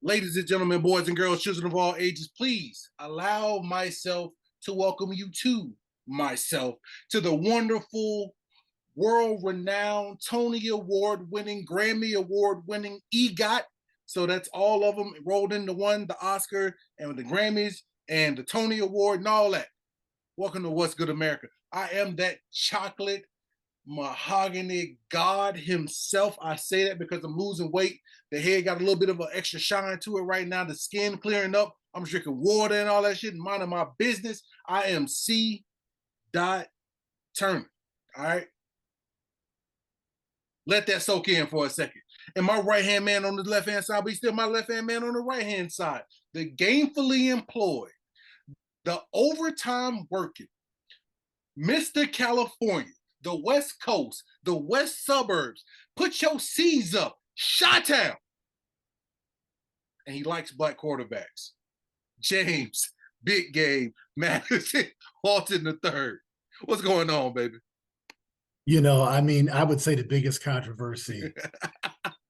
Ladies and gentlemen, boys and girls, children of all ages, please allow myself to welcome you to myself, to the wonderful, world renowned, Tony Award winning, Grammy Award winning EGOT. So that's all of them rolled into one, the Oscar and the Grammys and the Tony Award and all that. Welcome to What's Good America. I am that chocolate mahogany God himself. I say that because I'm losing weight. The hair got a little bit of an extra shine to it right now. The skin clearing up. I'm drinking water and all that shit and minding my business. I am C. Turner. All right. Let that soak in for a second. And my right-hand man on the left-hand side, but he's still my left-hand man on the right-hand side. The gainfully employed, the overtime working, Mr. California, the West Coast, the West Suburbs. Put your C's up. Chi-Town. And he likes black quarterbacks. James, Big Game, Madison, Walton III. What's going on, baby? You know, I mean, I would say the biggest controversy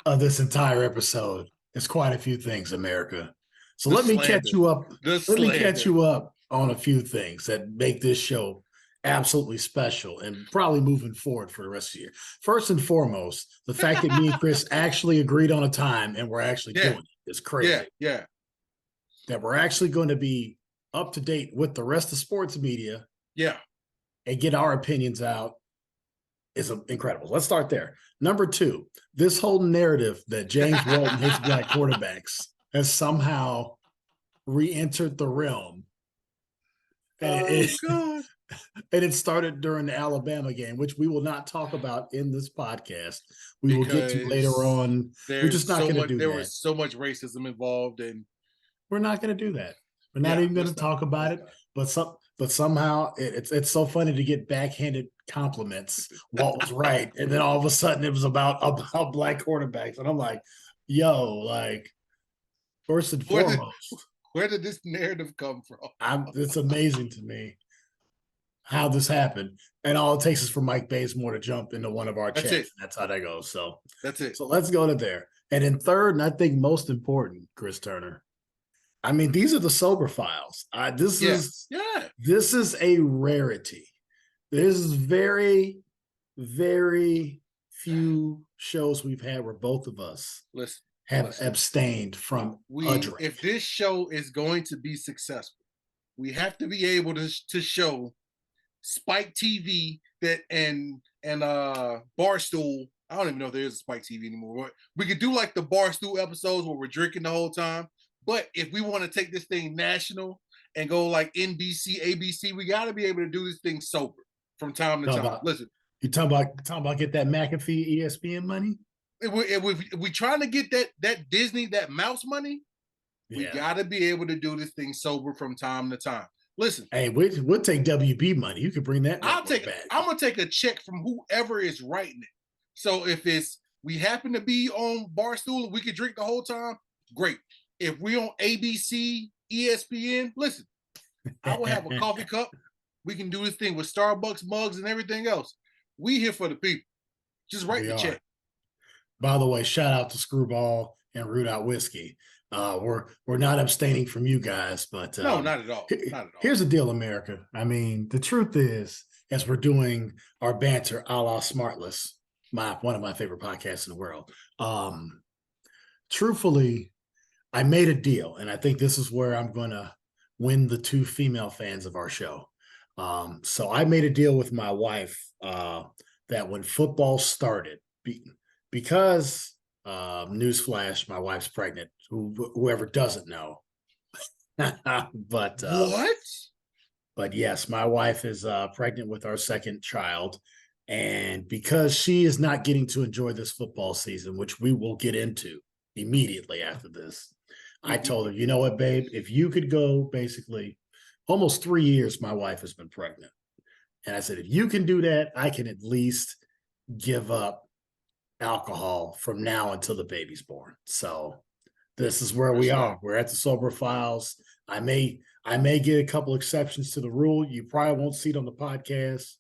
of this entire episode is quite a few things, America. So let me catch you up. Let me catch you up on a few things that make this show absolutely special and probably moving forward for the rest of the year. First and foremost, the fact that me and Chris actually agreed on a time and we're actually doing it is crazy. Yeah. That we're actually going to be up to date with the rest of sports media. Yeah. And get our opinions out is incredible. Let's start there. Number two, this whole narrative that James Walton hates black quarterbacks has somehow re-entered the realm. And God. And it started during the Alabama game, which we will not talk about in this podcast. We will get to later on. We're just not going to do that. There was so much racism involved, and we're not going to do that. We're not even going to talk about it. But somehow it's so funny to get backhanded compliments. Walt was right, and then all of a sudden it was about black quarterbacks, and I'm like, yo, like first and foremost, where did this narrative come from? It's amazing to me how this happened, and all it takes is for Mike Bazemore to jump into one of our chats. That's how that goes. So that's it. So let's go to there. And in third, and I think most important, Chris Turner. I mean, these are the sober files. This is a rarity. There's very, very few shows we've had where both of us have abstained from a drink. If this show is going to be successful, we have to be able to show Spike TV and Barstool. I don't even know if there is a Spike TV anymore. We could do like the Barstool episodes where we're drinking the whole time. But if we want to take this thing national and go like NBC, ABC, we got to be able to do this thing sober from time to time. Listen, you talking about get that McAfee ESPN money? If we trying to get that Disney, that mouse money, we got to be able to do this thing sober from time to time. Listen, hey, we'll take WB money. You could bring that. I'm gonna take a check from whoever is writing it. So if we happen to be on Barstool and we could drink the whole time, great. If we on ABC, ESPN, listen, I will have a coffee cup. We can do this thing with Starbucks mugs and everything else. We here for the people. Just write the check. By the way, shout out to Screwball and Root Out Whiskey. We're not abstaining from you guys, but no, not at all. Not at all. Here's the deal, America. I mean, the truth is, as we're doing our banter a la Smartless, one of my favorite podcasts in the world. Truthfully, I made a deal, and I think this is where I'm going to win the two female fans of our show. So I made a deal with my wife that when football started, because newsflash, my wife's pregnant. Whoever doesn't know, but what? But yes, my wife is pregnant with our second child, and because she is not getting to enjoy this football season, which we will get into immediately after this, I told her, you know what, babe, if you could go basically almost 3 years, my wife has been pregnant. And I said, if you can do that, I can at least give up alcohol from now until the baby's born. So this is where we are. We're at the Sober Files. I may get a couple exceptions to the rule. You probably won't see it on the podcast.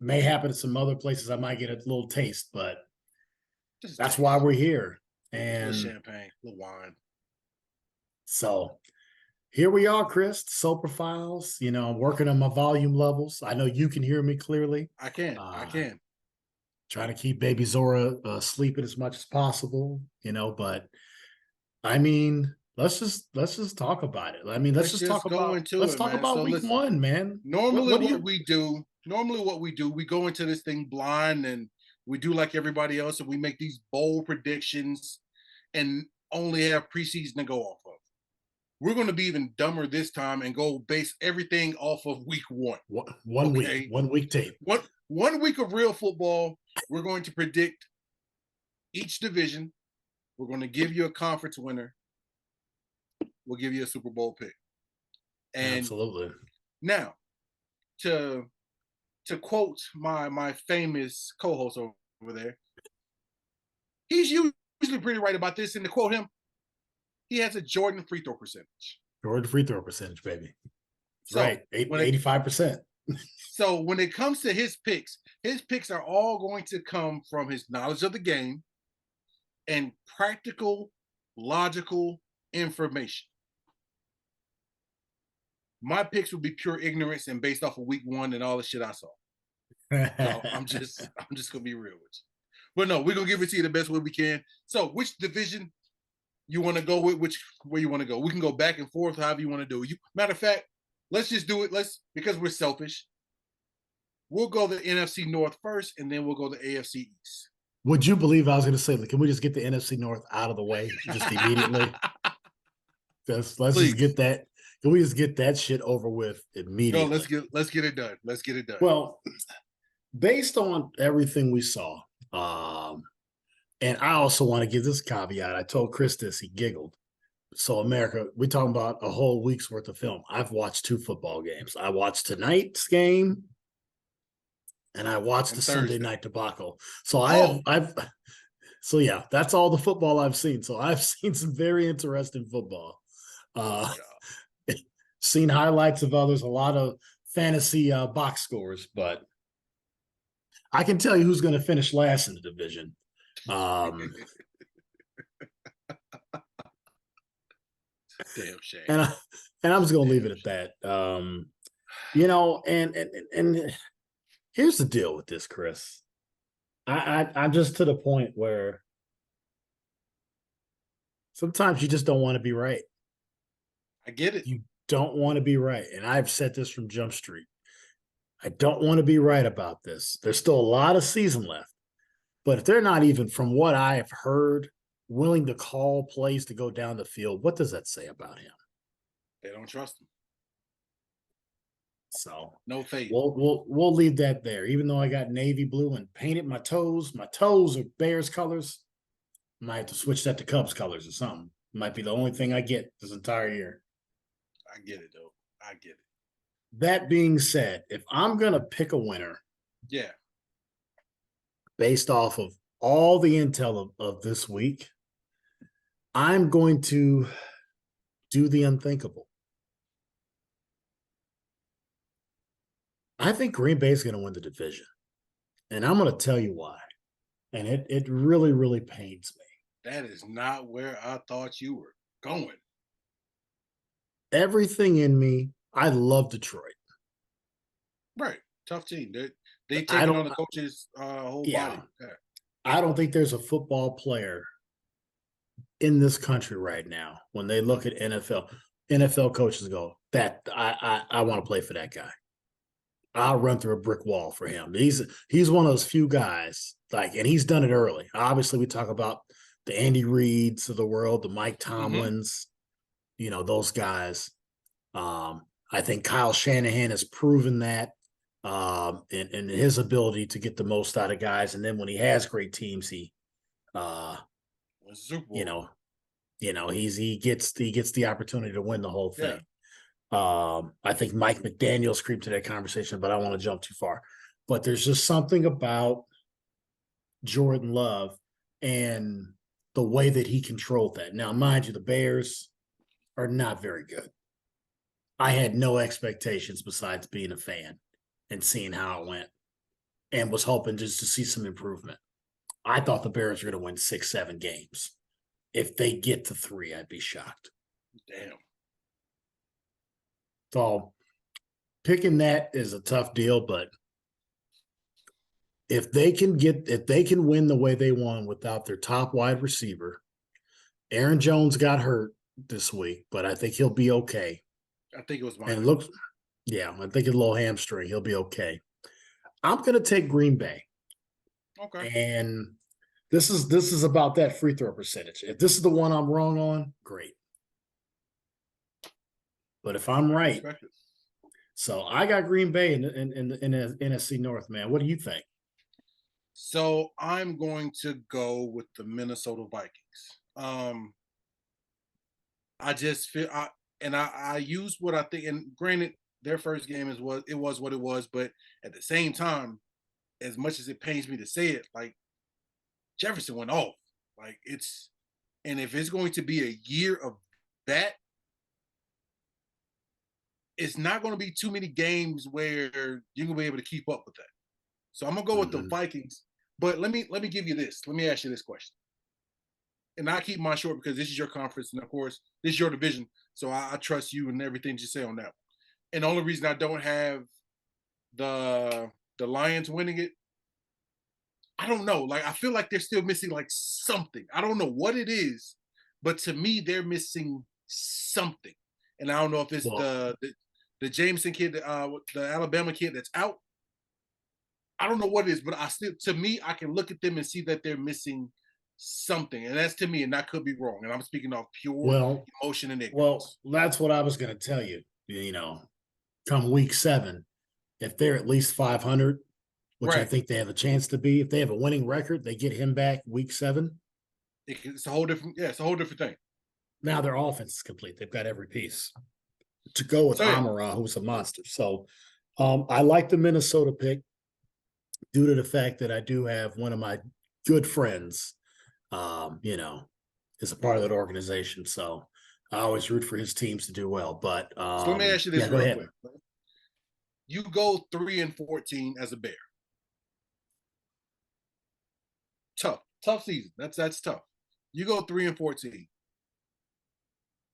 May happen at some other places. I might get a little taste, but that's why we're here. And champagne, a little wine. So here we are, Chris. Soul Profiles. I'm working on my volume levels. I know you can hear me clearly. I can. I Uh, can. Trying to keep baby Zora sleeping as much as possible, but I mean, let's just talk about it. I mean, let's Let's just just talk go about into let's it, talk man. about So week listen, one, man. What normally what do what you we do, we go into this thing blind and we do like everybody else and we make these bold predictions and only have preseason to go off of. We're going to be even dumber this time and go base everything off of week one. one week, Okay. 1 week tape. One week of real football. We're going to predict each division. We're going to give you a conference winner. We'll give you a Super Bowl pick. And Absolutely. now to quote my famous co-host over there, he's usually pretty right about this. And to quote him, he has a Jordan free throw percentage. Jordan free throw percentage, baby. So Right. 85%. So when it comes to his picks are all going to come from his knowledge of the game and practical, logical information. My picks would be pure ignorance and based off of week one and all the shit I saw. So I'm just gonna be real with you. But no, we're gonna give it to you the best way we can. So which division you want to go with, which way you want to go? We can go back and forth, however you want to do it. Matter of fact, let's just do it. Because we're selfish. We'll go the NFC North first, and then we'll go the AFC East. Would you believe I was going to say, can we just get the NFC North out of the way just immediately? let's just get that. Can we just get that shit over with immediately? No, let's get it done. Let's get it done. Well, based on everything we saw, and I also want to give this caveat. I told Chris this, he giggled. So America, we're talking about a whole week's worth of film. I've watched 2 football games. I watched tonight's game and I watched the Sunday night debacle. So so yeah, that's all the football I've seen. So I've seen some very interesting football. Seen highlights of others, a lot of fantasy box scores, but I can tell you who's going to finish last in the division. Damn shame. And I'm just going to leave it at that. And here's the deal with this, Chris. I'm just to the point where sometimes you just don't want to be right. I get it. You don't want to be right. And I've said this from Jump Street. I don't want to be right about this. There's still a lot of season left. But if they're not even, from what I have heard, willing to call plays to go down the field, what does that say about him? They don't trust him. So no faith. We'll leave that there. Even though I got navy blue and painted my toes are Bears colors. Might have to switch that to Cubs colors or something. Might be the only thing I get this entire year. I get it though. I get it. That being said, if I'm gonna pick a winner, yeah, based off of all the intel of this week, I'm going to do the unthinkable. I think Green Bay is going to win the division. And I'm going to tell you why. And it really, really pains me. That is not where I thought you were going. Everything in me, I love Detroit. Right. Tough team. They take it on the coach's whole body. Yeah. I don't think there's a football player in this country right now when they look at NFL coaches go, that I want to play for that guy. I'll run through a brick wall for him. He's one of those few guys, and he's done it early. Obviously, we talk about the Andy Reids of the world, the Mike Tomlins, those guys. I think Kyle Shanahan has proven that in his ability to get the most out of guys. And then when he has great teams, he gets the opportunity to win the whole thing. Yeah. I think Mike McDaniel's creeped to that conversation, but I don't want to jump too far. But there's just something about Jordan Love and the way that he controlled that. Now, mind you, the Bears are not very good. I had no expectations besides being a fan and seeing how it went and was hoping just to see some improvement. I thought the Bears were going to win 6-7 games. If they get to 3, I'd be shocked. Damn. So picking that is a tough deal, but if they can win the way they won without their top wide receiver, Aaron Jones got hurt this week, but I think he'll be okay. I think it was And mine. look, yeah, I think a little hamstring. He'll be okay. I'm going to take Green Bay. Okay. And this is about that free throw percentage. If this is the one I'm wrong on, great. But if I'm right, so I got Green Bay in the NFC North, man. What do you think? So I'm going to go with the Minnesota Vikings. I just feel I use what I think, and granted, their first game was what it was, but at the same time, as much as it pains me to say it, like Jefferson went off. Like and if it's going to be a year of that, it's not going to be too many games where you're gonna be able to keep up with that. So I'm gonna go with the Vikings. But let me give you this. Let me ask you this question. And I keep mine short because this is your conference, and of course, this is your division. So I trust you and everything you say on that. And the only reason I don't have the Lions winning it, I don't know. Like I feel like they're still missing like something. I don't know what it is, but to me, they're missing something. And I don't know if it's the Jameson kid, the Alabama kid that's out. I don't know what it is, but to me, I can look at them and see that they're missing something, and that's to me, and I could be wrong. And I'm speaking off pure emotion and ignorance. Well, that's what I was going to tell you. You know, come week 7, if they're at least 500, which I think they have a chance to be, if they have a winning record, they get him back week 7. It's a whole different, it's a whole different thing. Now their offense is complete. They've got every piece to go with Amon-Ra, who's a monster. So I like the Minnesota pick due to the fact that I do have one of my good friends, is a part of that organization. So I always root for his teams to do well. But so let me ask you this real quick. You go 3-14 as a Bear. Tough season. That's tough. You go 3-14.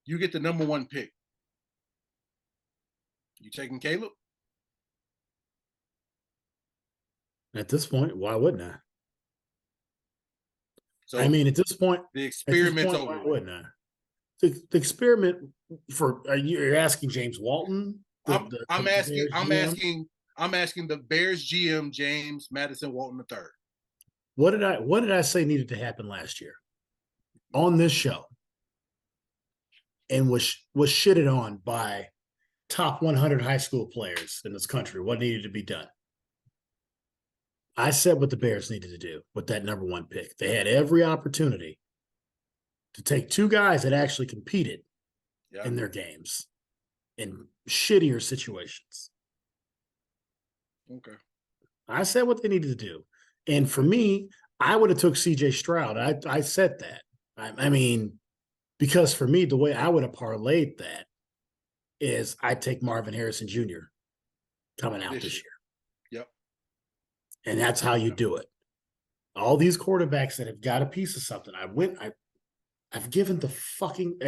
You get the number 1 pick. You taking Caleb? At this point, why wouldn't I? So I mean, at this point, the experiment's over. Why wouldn't I? The experiment you're asking James Walton? I'm asking the Bears GM James Madison Walton III. What did I say needed to happen last year on this show, and was shitted on by top 100 high school players in this country? What needed to be done? I said what the Bears needed to do with that number 1 pick. They had every opportunity to take 2 guys that actually competed in their games in shittier situations. Okay. I said what they needed to do. And for me, I would have took CJ Stroud. I said that. I mean, because for me, the way I would have parlayed that is I'd take Marvin Harrison Jr. coming out this year. Yep. And that's how you do it. All these quarterbacks that have got a piece of something. I've given the fucking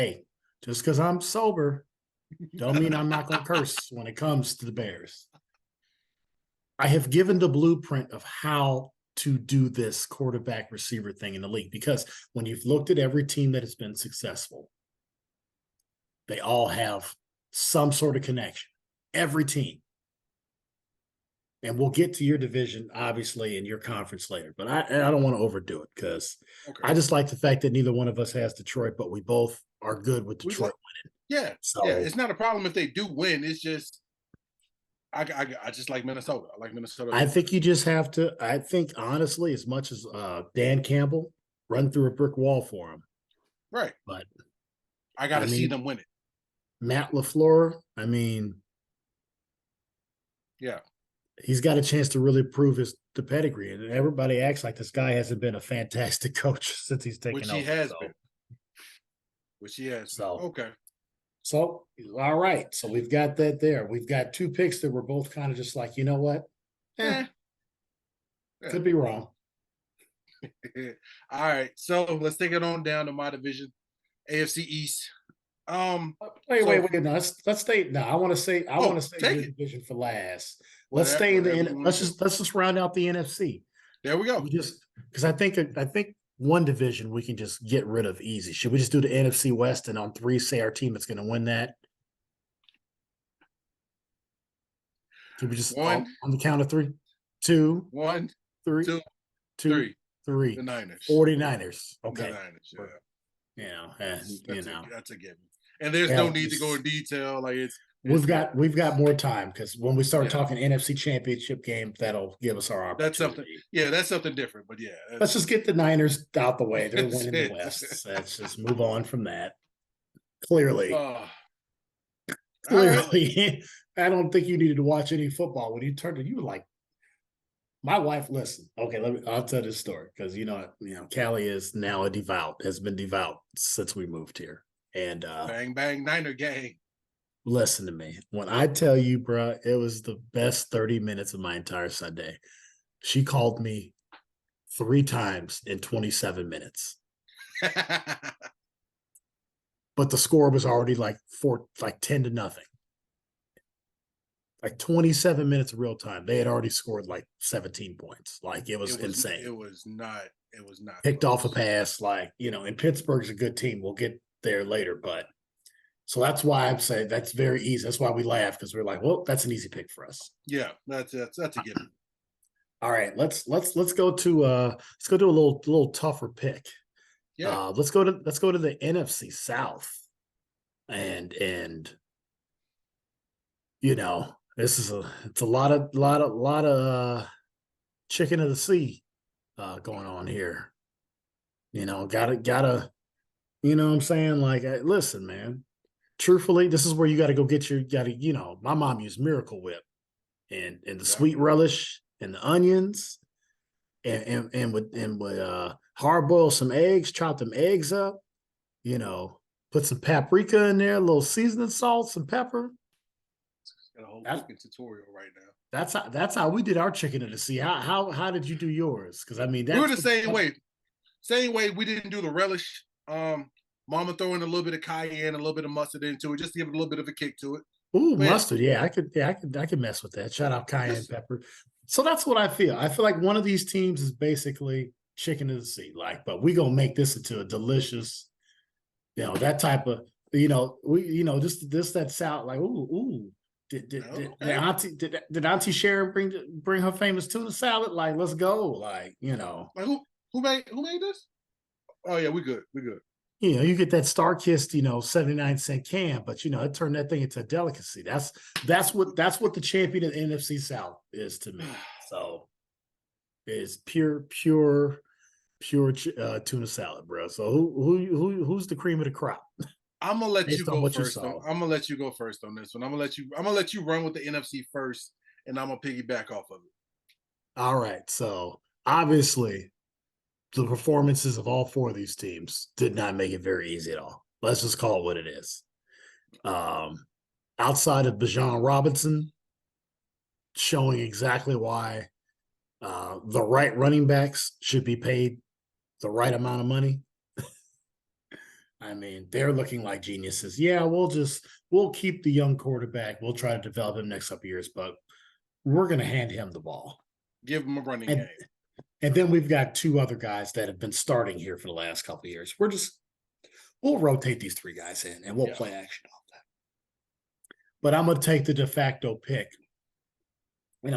just because I'm sober, don't mean I'm not going to curse when it comes to the Bears. I have given the blueprint of how to do this quarterback receiver thing in the league, because when you've looked at every team that has been successful, they all have some sort of connection. Every team. And we'll get to your division, obviously, in your conference later. But I don't want to overdo it, because I just like the fact that neither one of us has Detroit, but we both are good with Detroit winning. Yeah. So it's not a problem if they do win. It's just I just like Minnesota. I like Minnesota. I think you just have to. I think honestly, as much as Dan Campbell, run through a brick wall for him. Right. But I got to see them win it. Matt LaFleur. I mean, yeah, he's got a chance to really prove the pedigree, and everybody acts like this guy hasn't been a fantastic coach since he's taken over. Which he has been. Which he has. So okay. So, all right. So we've got that there. We've got 2 picks that we're both kind of just like, you know what? Could be wrong. All right. So let's take it on down to my division, AFC East. Wait. No, let's stay. No, I want to say Take your it. division for last. Let's Whatever, stay in the whatever you N. want to do. Let's just round out the NFC. There we go. We just because I think one division we can just get rid of easy. Should we just do the NFC West and on 3 say our team that's going to win that? Can we just One, on the count of 3, 2, one, 3, two, 2, three. 3. The Niners. 49ers. The Okay. Niners. Yeah. That's a given. And there's no need to go in detail. Like we've got more time because when we start Yeah. talking NFC Championship game, that'll give us our opportunity. that's something. Yeah, that's something different. But yeah, Let's just get the Niners out the way. They're That's winning the it. West. Let's just move on from that. Clearly, all right. clearly, I don't think you needed to watch any football when you turned to you were like, my wife. Listen, okay, I'll tell this story because Callie is now has been devout since we moved here. And Bang bang Niner gang. listen to me. When I tell you, bro, it was the best 30 minutes of my entire Sunday. She called me 3 times in 27 minutes. But the score was already like 10-0. Like 27 minutes of real time. They had already scored like 17 points. Like it was insane. It was not Picked close. off a pass. Like, and Pittsburgh's a good team. We'll get there later, but so that's why I'm saying that's very easy. That's why we laugh because we're like, well, that's an easy pick for us. Yeah, that's a given. All right, let's go to a little tougher pick. Yeah. Let's go to the NFC South. And this is it's a lot of chicken of the sea going on here. Gotta what I'm saying? Like, listen, man. Truthfully, this is where you got to go get my mom used Miracle Whip and the sweet relish and the onions and with hard boil some eggs, chop them eggs up, put some paprika in there, a little seasoning salt, some pepper. Got a whole cooking tutorial right now. That's how we did our chicken of the sea. How did you do yours? Because I mean, we were the same way. Same way we didn't do the relish. Mama throwing a little bit of cayenne, a little bit of mustard into it, just to give it a little bit of a kick to it. Ooh, mustard. Yeah, I could mess with that. Shout out cayenne pepper. So that's what I feel. I feel like one of these teams is basically chicken of the sea. Like, but we gonna make this into a delicious, that type of, just that salad. Like, ooh. Did Auntie Sharon bring her famous tuna salad? Like, let's go. Like, Like who made this? Oh yeah, we good. You get that StarKist, 79-cent can, but it turned that thing into a delicacy. That's what the champion of the NFC South is to me. So it's pure tuna salad, bro. So who's the cream of the crop? I'm gonna let you go first. I'm gonna let you go first on this one. I'm gonna let you run with the NFC first, and I'm gonna piggyback off of it. All right. So obviously, the performances of all 4 of these teams did not make it very easy at all. Let's just call it what it is. Outside of Bijan Robinson, showing exactly why the right running backs should be paid the right amount of money. I mean, they're looking like geniuses. Yeah, we'll keep the young quarterback. We'll try to develop him next couple of years, but we're going to hand him the ball. Give him a running game. And then we've got 2 other guys that have been starting here for the last couple of years. We'll rotate these 3 guys in and we'll play action off that. But I'm going to take the de facto pick. And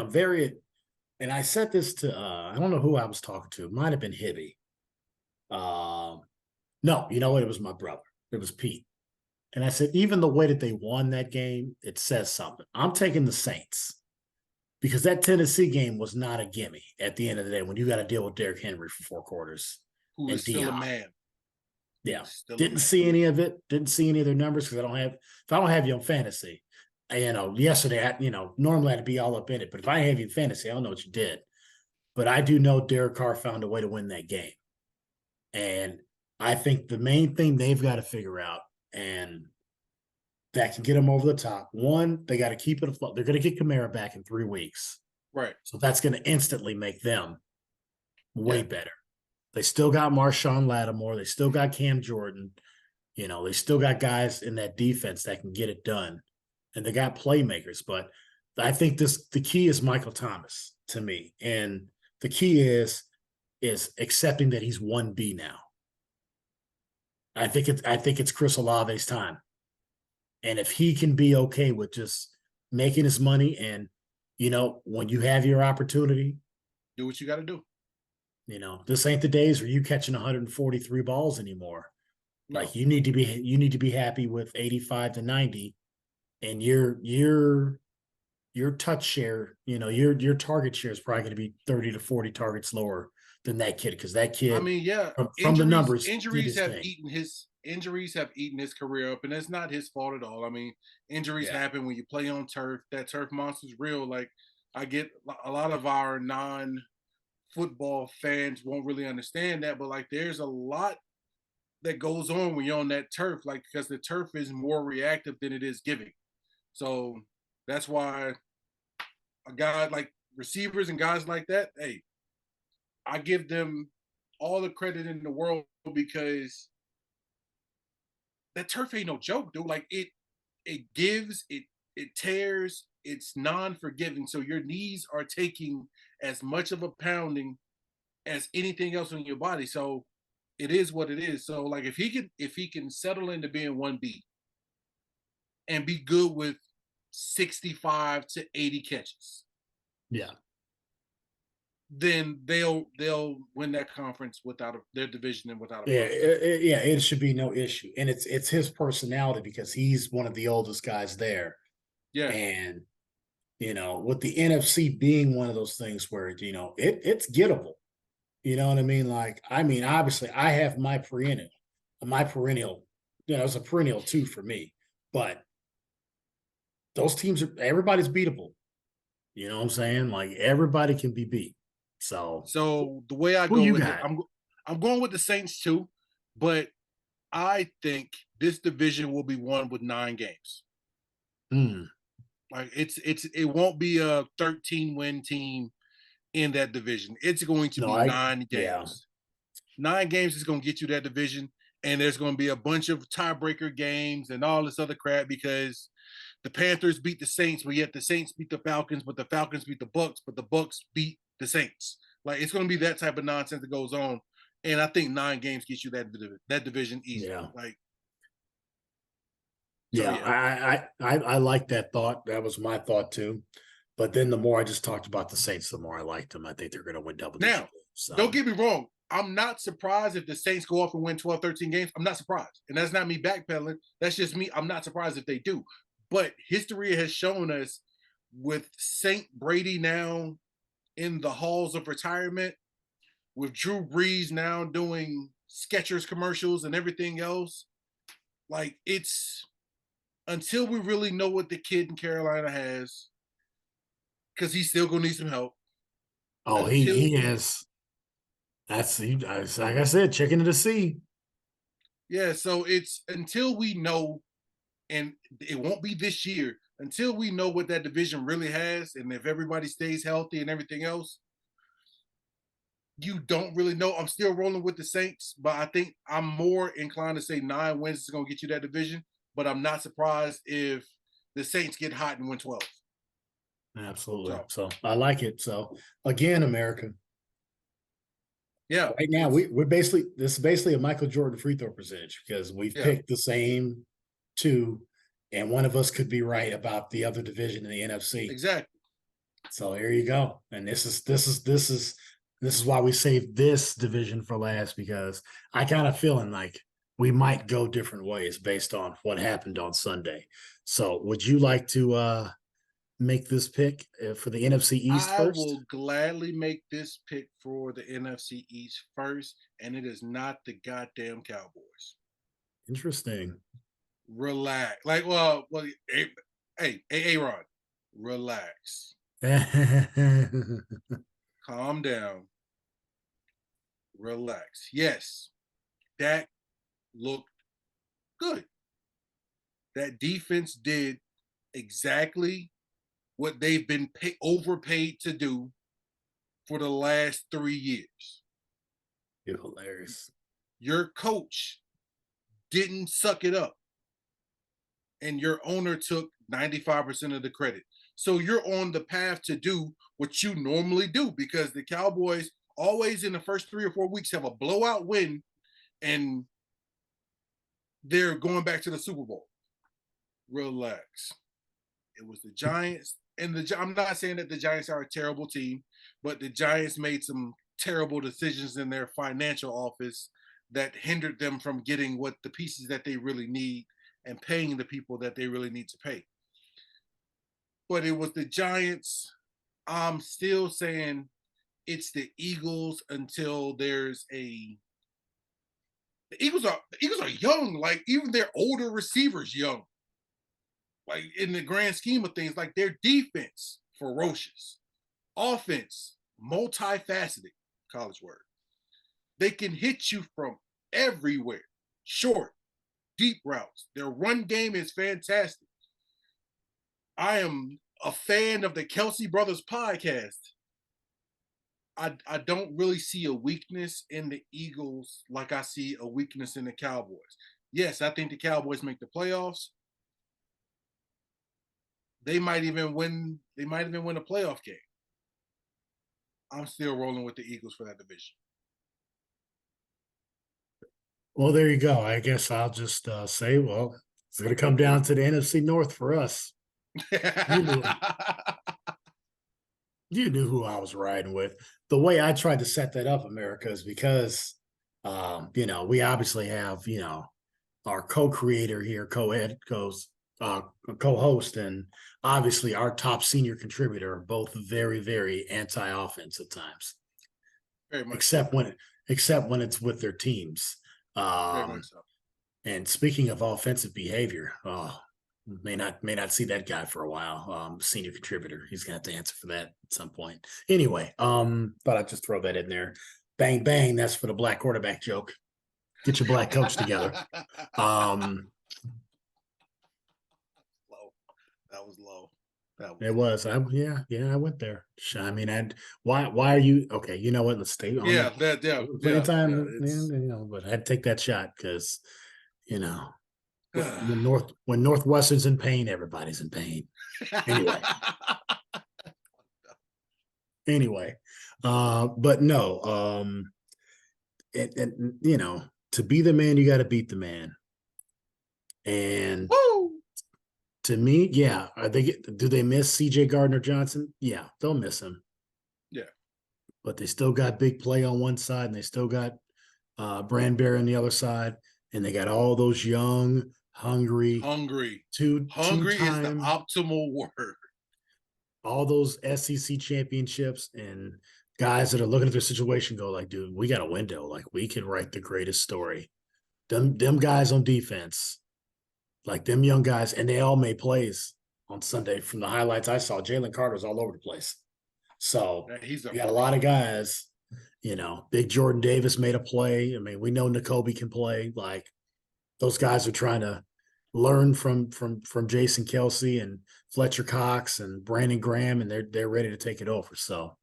and I said this to, I don't know who I was talking to. It might have been Hibby. No, you know what? It was my brother. It was Pete. And I said, even the way that they won that game, it says something. I'm taking the Saints. Because that Tennessee game was not a gimme at the end of the day when you got to deal with Derrick Henry for 4 quarters. Who is still a man. Yeah. Didn't see any of it. Didn't see any of their numbers because if I don't have you on fantasy, yesterday, normally I'd be all up in it. But if I have you in fantasy, I don't know what you did. But I do know Derek Carr found a way to win that game. And I think the main thing they've got to figure out, and that can get them over the top. One, they got to keep it afloat. They're going to get Kamara back in 3 weeks. Right. So that's going to instantly make them way better. They still got Marshawn Lattimore. They still got Cam Jordan. You know, they still got guys in that defense that can get it done, and they got playmakers. But I think the key is Michael Thomas to me, and the key is accepting that he's 1B now. I think it's Chris Olave's time. And if he can be okay with just making his money and, when you have your opportunity, Do what you got to do. this ain't the days where you catching 143 balls anymore. No. Like you need to be happy with 85 to 90, and your touch share, your target share is probably going to be 30 to 40 targets lower than that kid, because that I kid mean, yeah, from the numbers did injuries his have thing. injuries have eaten his career up, and it's not his fault at all. I mean, injuries Yeah. happen when you play on turf. That turf monster's real. Like, I get a lot of our non-football fans won't really understand that, but like, there's a lot that goes on when you're on that turf, like, because the turf is more reactive than it is giving. So that's why a guy like receivers and guys like that, hey, I give them all the credit in the world, because that turf ain't no joke, dude. Like, it gives, it tears, it's non-forgiving. So your knees are taking as much of a pounding as anything else in your body. So it is what it is. So like, if he can settle into being 1B and be good with 65 to 80 catches, Yeah. then they'll win that conference without their division and without a Yeah, problem. it should be no issue, and it's his personality because he's one of the oldest guys there, Yeah. and with the NFC being one of those things where it's gettable. You know what I mean? Like, obviously, I have my perennial. It's a perennial two for me, but those teams everybody's beatable. You know what I'm saying? Like, everybody can be beat. So, So the way I who go you with it, got? I'm going with the Saints too, but I think this division will be won with 9 games. Hmm. Like, it won't be a 13-win team in that division. It's going to No, be I nine yeah. games. 9 games is going to get you that division, and there's going to be a bunch of tiebreaker games and all this other crap, because the Panthers beat the Saints, but yet the Saints beat the Falcons, but the Falcons beat the Bucks, but the Bucks beat the Saints. Like, it's going to be that type of nonsense that goes on, and I think 9 games gets you that division easily. Yeah. Like, so Yeah, yeah, I like that thought. That was my thought too. But then the more I just talked about the Saints, the more I liked them. I think they're going to win double digit now games. don't So get me wrong. I'm not surprised if the Saints go off and win 12, 13 games. I'm not surprised. And that's not me backpedaling. That's just me. I'm not surprised if they do. But history has shown us, with Saint Brady now in the halls of retirement, with Drew Brees now doing Skechers commercials and everything else, like, it's until we really know what the kid in Carolina has, because he's still gonna need some help. oh, he Until has like I said, chicken to the sea. Yeah, so it's until we know, and it won't be this year, until we know what that division really has, and if everybody stays healthy and everything else, you don't really know. I'm still rolling with the Saints, but I think I'm more inclined to say 9 wins is going to get you that division. But I'm not surprised if the Saints get hot and win 12. Absolutely. So So I like it. So again, America. yeah, Right now, it's we're basically this is basically a Michael Jordan free throw percentage because we've yeah, picked the same two, and one of us could be right about the other division in the NFC. exactly. So here you go. And this is why we saved this division for last, because I kind of feeling like we might go different ways based on what happened on Sunday. So would you like to make this pick for the NFC East I first? will gladly make this pick for the NFC East first, and it is not the goddamn Cowboys. Interesting. Relax. Like, hey, Aaron, relax. Calm down. Relax. Yes, that looked good. That defense did exactly what they've been overpaid to do for the last 3 years. You're hilarious. Your coach didn't suck it up. And your owner took 95% of the credit. So you're on the path to do what you normally do because the Cowboys always in the first 3 or 4 weeks have a blowout win and they're going back to the Super Bowl. Relax. It was the Giants. And I'm not saying that the Giants are a terrible team, but the Giants made some terrible decisions in their financial office that hindered them from getting what the pieces that they really need and paying the people that they really need to pay. But it was the Giants. I'm still saying it's the Eagles until there's a the Eagles are young, like even their older receivers young. Like in the grand scheme of things, like their defense ferocious, offense multifaceted, college word. They can hit you from everywhere, short, deep routes. Their run game is fantastic. I am a fan of the Kelsey Brothers podcast. I don't really see a weakness in the Eagles like I see a weakness in the Cowboys. Yes, I think the Cowboys make the playoffs. They might even win. They might even win a playoff game. I'm still rolling with the Eagles for that division. Well, there you go. I guess I'll just say, well, it's going to come down to the NFC North for us. You knew you knew who I was riding with. The way I tried to set that up, America, is because, we obviously have, our co-creator here, co-host, and obviously our top senior contributor are both very, very anti-offense at times, Very much except when it's with their teams. very much so. And speaking of offensive behavior, may not see that guy for a while. Senior contributor, he's gonna have to answer for that at some point. Anyway, thought I'd just throw that in there. Bang bang, that's for the black quarterback joke. Get your black coach together. Low. That was low. It was. I went there. I mean, why are you okay? You know what? Let's stay on. Yeah, plenty of time, but I had to take that shot because, when Northwestern's in pain, everybody's in pain. Anyway, but no, to be the man, you got to beat the man. And Woo! To me, yeah, do they miss CJ Gardner-Johnson? Yeah, they'll miss him. Yeah, but they still got big play on one side, and they still got Branberry on the other side, and they got all those young, hungry hungry is the optimal word. All those SEC championships and guys that are looking at their situation go like, dude, we got a window. Like, we can write the greatest story. Them guys on defense, like them young guys, and they all made plays on Sunday. From the highlights I saw, Jalen Carter's all over the place. So you got a lot of guys, Big Jordan Davis made a play. I mean, we know Nakobe can play. Like, those guys are trying to learn from Jason Kelsey and Fletcher Cox and Brandon Graham, and they're ready to take it over. So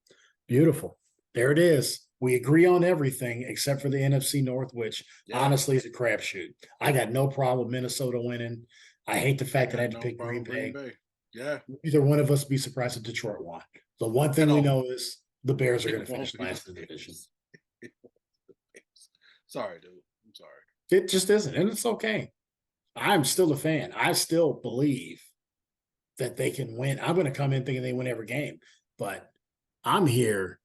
beautiful. There it is. We agree on everything except for the NFC North, which honestly is a crapshoot. I got no problem with Minnesota winning. I hate the fact that I had to pick Green Bay. Yeah. Either one of us be surprised if Detroit won. The one thing we know is the Bears are going to finish last in the division. Sorry, dude. I'm sorry. It just isn't, and it's okay. I'm still a fan. I still believe that they can win. I'm going to come in thinking they win every game, but I'm here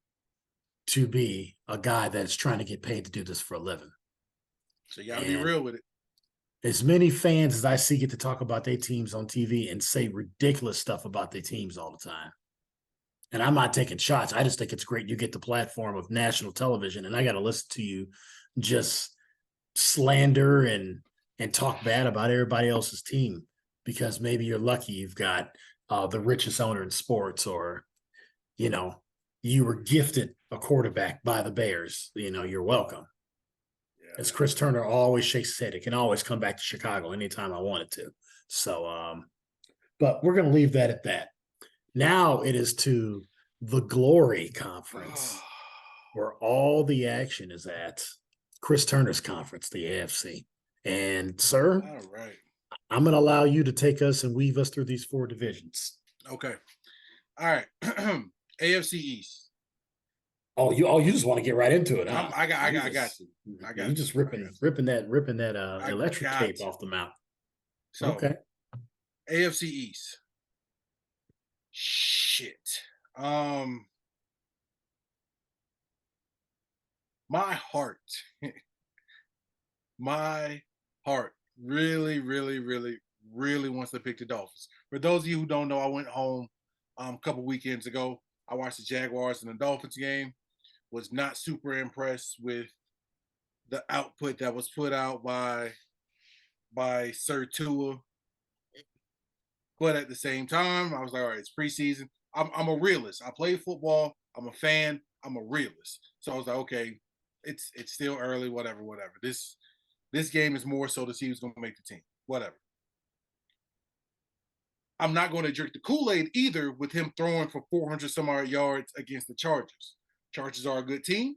to be a guy that's trying to get paid to do this for a living. So you got to be real with it. As many fans as I see get to talk about their teams on TV and say ridiculous stuff about their teams all the time. And I'm not taking shots. I just think it's great you get the platform of national television, and I got to listen to you just slander and talk bad about everybody else's team because maybe you're lucky you've got the richest owner in sports, or, you were gifted a quarterback by the Bears. You're welcome. Yeah. As Chris Turner always shakes his head, it can always come back to Chicago anytime I want it to. So, but we're going to leave that at that. Now it is to the Glory Conference, where all the action is at. Chris Turner's conference, the AFC. And, sir, All right. I'm going to allow you to take us and weave us through these 4 divisions. Okay. All right. AFC East. Oh, you just want to get right into it, huh? I got you. I You got just you. ripping that I electric got tape you. off the mouth. So Okay. AFC East. Shit. Um, my heart, my heart really, really, really, really wants to pick the Dolphins. For those of you who don't know, I went home a couple weekends ago. I watched the Jaguars and the Dolphins game. Was not super impressed with the output that was put out by Sir Tua. But at the same time, I was like, all right, it's preseason. I'm a realist. I play football. I'm a fan. I'm a realist. So I was like, okay, it's still early. Whatever. This game is more so to see who's going to make the team. Whatever. I'm not going to drink the Kool-Aid either with him throwing for 400 some odd yards against the Chargers. Chargers are a good team.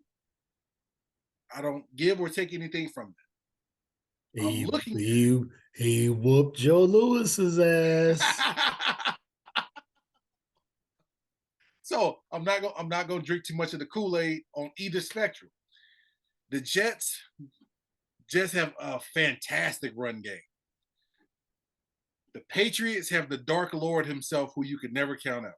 I don't give or take anything from them. I'm looking. He whooped Joe Lewis's ass. So I'm not gonna drink too much of the Kool-Aid on either spectrum. The Jets have a fantastic run game. The Patriots have the Dark Lord himself, who you could never count out.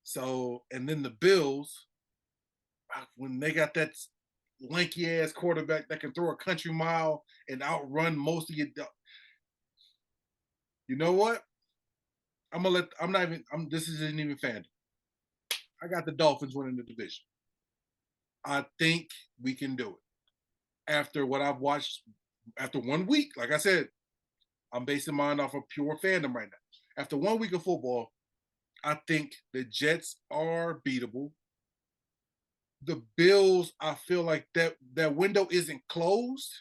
So, and then the Bills, when they got that lanky ass quarterback that can throw a country mile and outrun most of your, you know what? I'm gonna let. I'm not even. This isn't even fandom. I got the Dolphins winning the division. I think we can do it. After what I've watched, after 1 week, like I said, I'm basing mine off of pure fandom right now. After 1 week of football, I think the Jets are beatable. The Bills, I feel like that window isn't closed,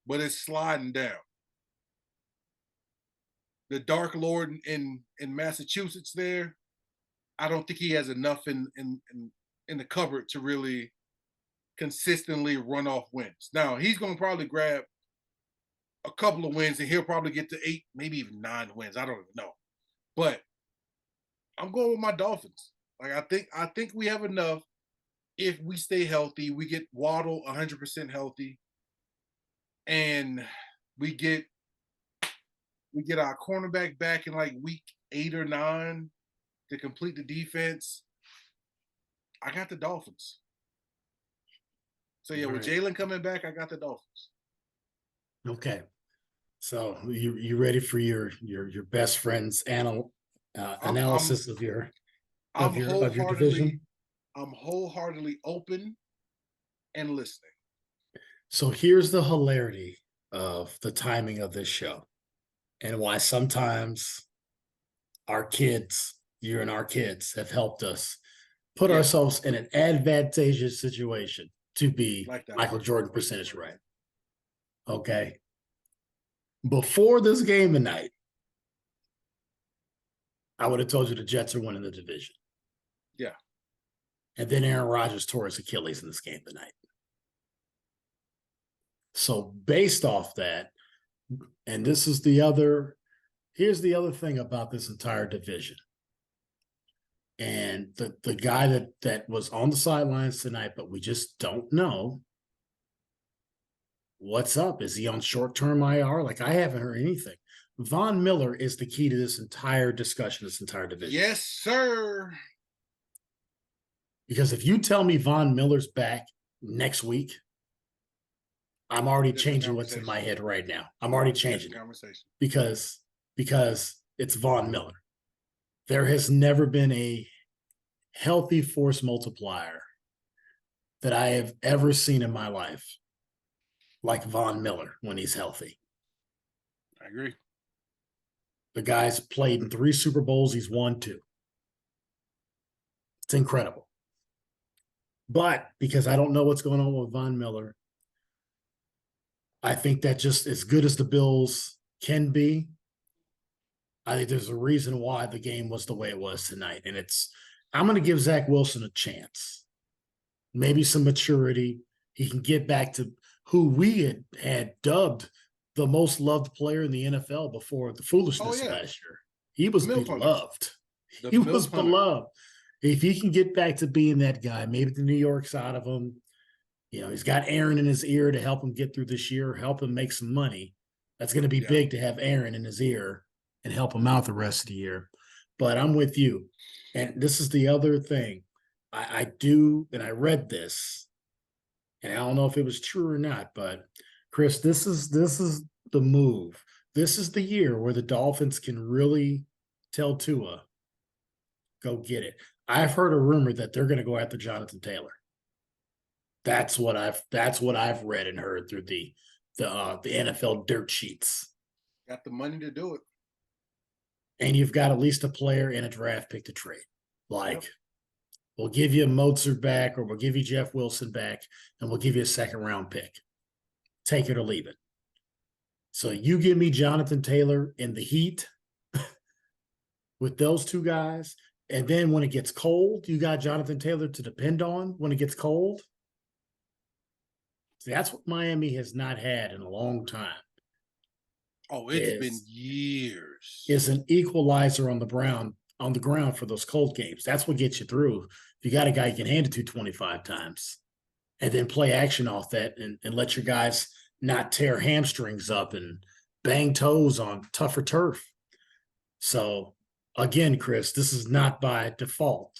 but it's sliding down. The Dark Lord in Massachusetts there, I don't think he has enough in the cupboard to really consistently run off wins. Now he's going to probably grab a couple of wins and he'll probably get to 8, maybe even 9 wins. I don't even know, but I'm going with my Dolphins. Like I think we have enough if we stay healthy. We get Waddle 100% healthy, and we get our cornerback back in like week 8 or 9 to complete the defense. I got the Dolphins. So yeah, with Jalen coming back, I got the Dolphins. Okay. So you ready for your best friend's analysis of your division? I'm wholeheartedly open and listening. So here's the hilarity of the timing of this show and why sometimes our kids, you and our kids, have helped us put ourselves in an advantageous situation to be like Michael Jordan percentage right. Okay. Before this game tonight, I would have told you the Jets are winning the division. Yeah. And then Aaron Rodgers tore his Achilles in this game tonight. So based off that, and this is here's the other thing about this entire division. And the guy that was on the sidelines tonight, but we just don't know what's up. Is he on short-term IR? Like, I haven't heard anything. Von Miller is the key to this entire discussion, this entire division. Yes, sir. Because if you tell me Von Miller's back next week, I'm already changing what's in my head right now. I'm already changing because it's Von Miller. There has never been a healthy force multiplier that I have ever seen in my life like Von Miller when he's healthy. I agree. The guy's played in 3 Super Bowls. He's won 2. It's incredible. But because I don't know what's going on with Von Miller, I think that just as good as the Bills can be, I think there's a reason why the game was the way it was tonight. And I'm going to give Zach Wilson a chance. maybe some maturity. He can get back to who we had dubbed the most loved player in the NFL before the Oh foolishness yeah, last year. He the was milk hunter, beloved. the He was milk hunter. beloved. If he can get back to being that guy, maybe the New York side of him, he's got Aaron in his ear to help him get through this year, help him make some money. That's going to be Yeah, big to have Aaron in his ear and help him out the rest of the year. But I'm with you. And this is the other thing. I do, and I read this, and I don't know if it was true or not, but Chris, this is the move. This is the year where the Dolphins can really tell Tua, go get it. I've heard a rumor that they're going to go after Jonathan Taylor. That's what I've read and heard through the NFL dirt sheets. got the money to do it. And you've got at least a player and a draft pick to trade. Like, Yep. we'll give you a Mozart back, or we'll give you Jeff Wilson back, and we'll give you a second round pick. Take it or leave it. So you give me Jonathan Taylor in the heat with those two guys, and then when it gets cold, you got Jonathan Taylor to depend on when it gets cold. See, that's what Miami has not had in a long time. Oh, it's been years. Is an equalizer on the ground for those cold games. That's what gets you through. If you got a guy you can hand it to 25 times and then play action off that and let your guys not tear hamstrings up and bang toes on tougher turf. So again, Chris, this is not by default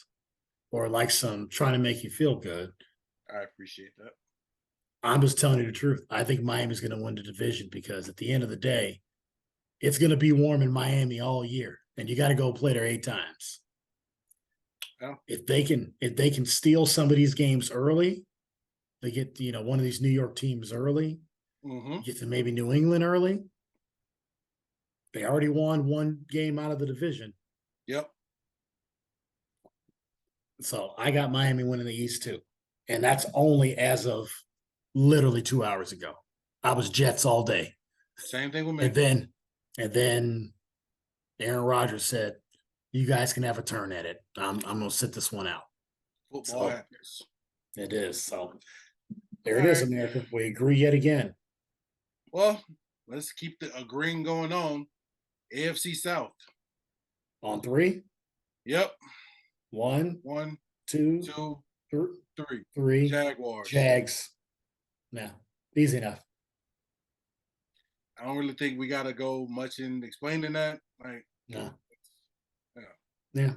or like some trying to make you feel good. I appreciate that. I'm just telling you the truth. I think Miami's going to win the division because at the end of the day, it's going to be warm in Miami all year, and you got to go play there 8 times. Yeah. If they can steal some of these games early, they get one of these New York teams early, get to maybe New England early. They already won 1 game out of the division. Yep. So I got Miami winning the East too, and that's only as of literally 2 hours ago. I was Jets all day. Same thing with me. And then Aaron Rodgers said, "You guys can have a turn at it. I'm going to sit this one out." Football happens. It is. So there it is, America. We agree yet again. Well, let's keep the agreeing going on. AFC South. On 3? Yep. 1, 2, 3. Jaguars. Jags. Yeah, easy enough. I don't really think we got to go much in explaining that. Like, no. Yeah.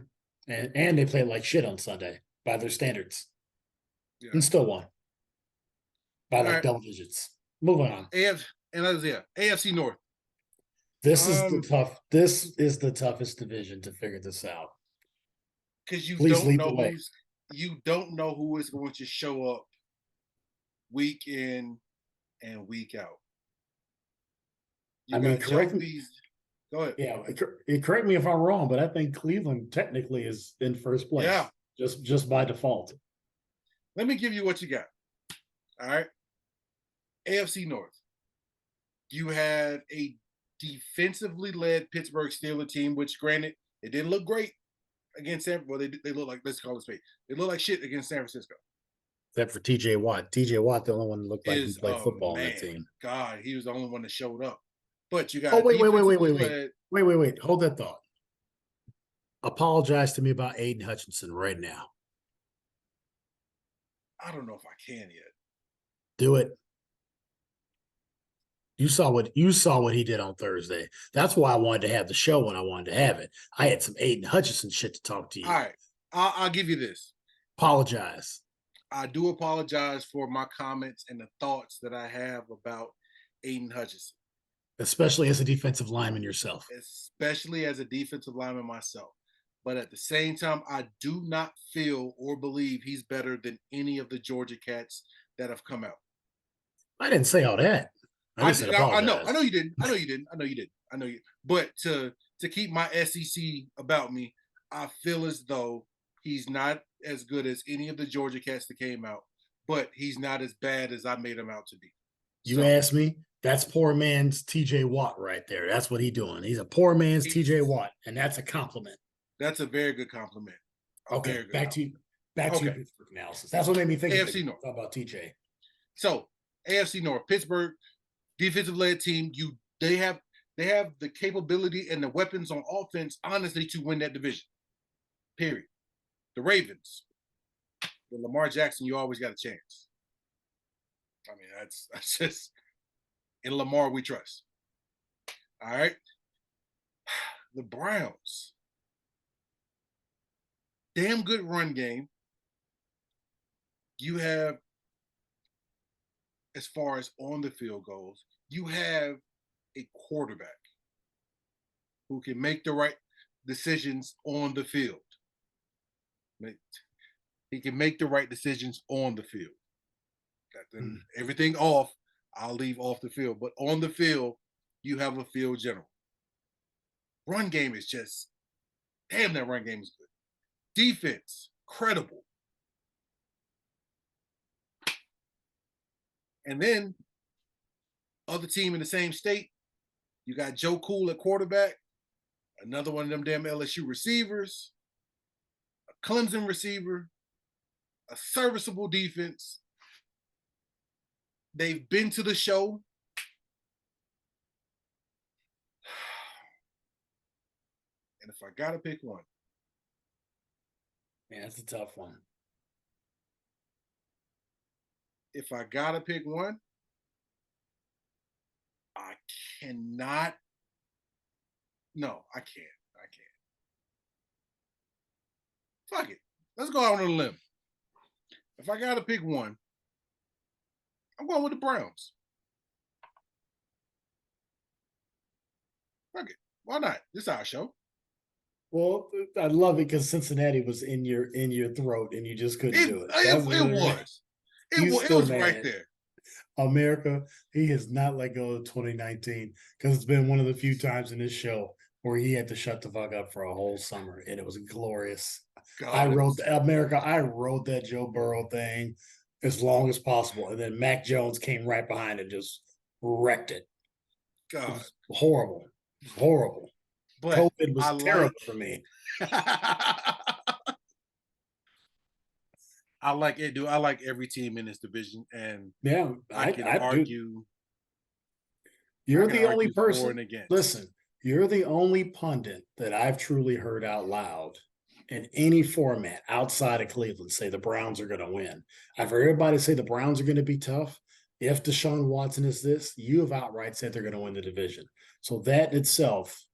And they played like shit on Sunday by their standards. Yeah. And still won. By like double digits. Moving on. AFC North. This is the toughest division to figure this out. Because you don't know who is going to show up week in and week out. Correct me. Go ahead. Yeah, correct me if I'm wrong, but I think Cleveland technically is in first place. Yeah, just by default. Let me give you what you got. All right, AFC North. You had a defensively led Pittsburgh Steelers team, which, granted, it didn't look great against San. Well, they look like, let's call it straight. They look like shit against San Francisco. Except for TJ Watt. TJ Watt, the only one that looked like he played football on that team. God, he was the only one that showed up. But you got wait. Hold that thought. Apologize to me about Aiden Hutchinson right now. I don't know if I can yet. Do it. You saw what he did on Thursday. That's why I wanted to have the show when I wanted to have it. I had some Aiden Hutchinson shit to talk to you. All right. I'll give you this. Apologize. I do apologize for my comments and the thoughts that I have about Aiden Hutchinson. Especially as a defensive lineman yourself. Especially as a defensive lineman myself. But at the same time, I do not feel or believe he's better than any of the Georgia Cats that have come out. I didn't say all that. I know you didn't. But to keep my SEC about me, I feel as though he's not as good as any of the Georgia Cats that came out, but he's not as bad as I made him out to be. You asked me? That's poor man's TJ Watt right there. That's what he's doing. He's a poor man's TJ Watt, and that's a compliment. That's a very good compliment. Okay, back to you. Back to your Okay. Pittsburgh analysis. That's what made me think AFC North. about TJ. So AFC North, Pittsburgh, defensive led team. They have the capability and the weapons on offense, honestly, to win that division. Period. The Ravens, with Lamar Jackson, you always got a chance. I mean, that's just in Lamar we trust. All right. The Browns, damn good run game. You have, as far as on the field goes, you have a quarterback who can make the right decisions on the field. He can make the right decisions on the field. Then everything off, I'll leave off the field. But on the field, you have a field general. Run game is just, damn, that run game is good. Defense, credible. And then, other team in the same state, you got Joe Cool at quarterback, another one of them damn LSU receivers, a Clemson receiver, a serviceable defense. They've been to the show. And if I gotta pick one, Man, that's a tough one. if I gotta pick one, I cannot. No, I can't. I can't. Fuck it. Let's go out on a limb. If I gotta pick one, I'm going with the Browns. Fuck it. Why not? This is our show. Well, I love it because Cincinnati was in your throat and you just couldn't do it. It was. It was right there. America, he has not let go of 2019 because it's been one of the few times in this show where he had to shut the fuck up for a whole summer, and it was glorious. God, I rode that Joe Burrow thing as long as possible, and then Mac Jones came right behind and just wrecked it. God, it was horrible. But COVID was terrible for me. I like it, dude. I like every team in this division, and yeah, I can argue. You're the only person. Listen, you're the only pundit that I've truly heard out loud in any format outside of Cleveland say the Browns are going to win. I've heard everybody say the Browns are going to be tough. If Deshaun Watson is this, you have outright said they're going to win the division. So that itself,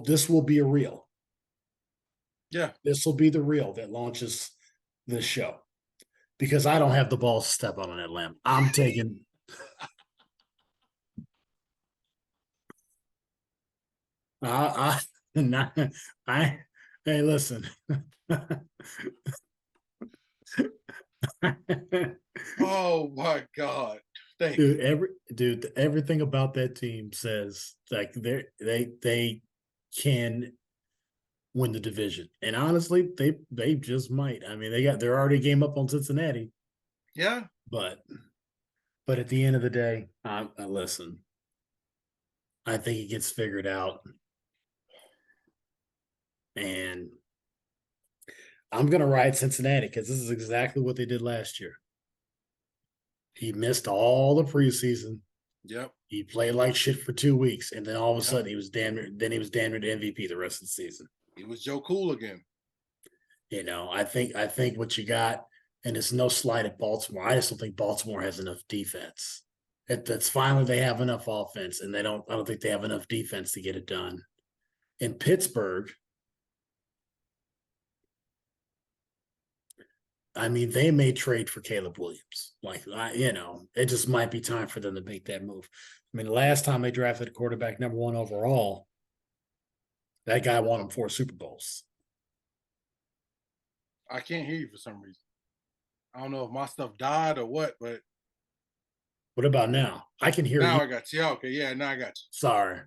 this will be a reel. Yeah, this will be the reel that launches this show, because I don't have the balls to step out on that limb. I'm taking. Hey, listen. Oh my God. Everything about that team says like they can win the division. And honestly, they just might. I mean, they're already game up on Cincinnati. Yeah. But at the end of the day, listen, I think it gets figured out. And I'm going to ride Cincinnati because this is exactly what they did last year. He missed all the preseason. Yep. He played like shit for 2 weeks, and then all of a sudden he was damn near MVP the rest of the season. He was Joe Cool again. You know, I think what you got, and it's no slight at Baltimore. I just don't think Baltimore has enough defense. That's finally they have enough offense, and I don't think they have enough defense to get it done. In Pittsburgh, I mean, they may trade for Caleb Williams. It just might be time for them to make that move. I mean, the last time they drafted a quarterback number 1 overall, that guy won them 4 Super Bowls. I can't hear you for some reason. I don't know if my stuff died or what, but. What about now? I can hear you. Now I got you. Okay, yeah, now I got you. Sorry.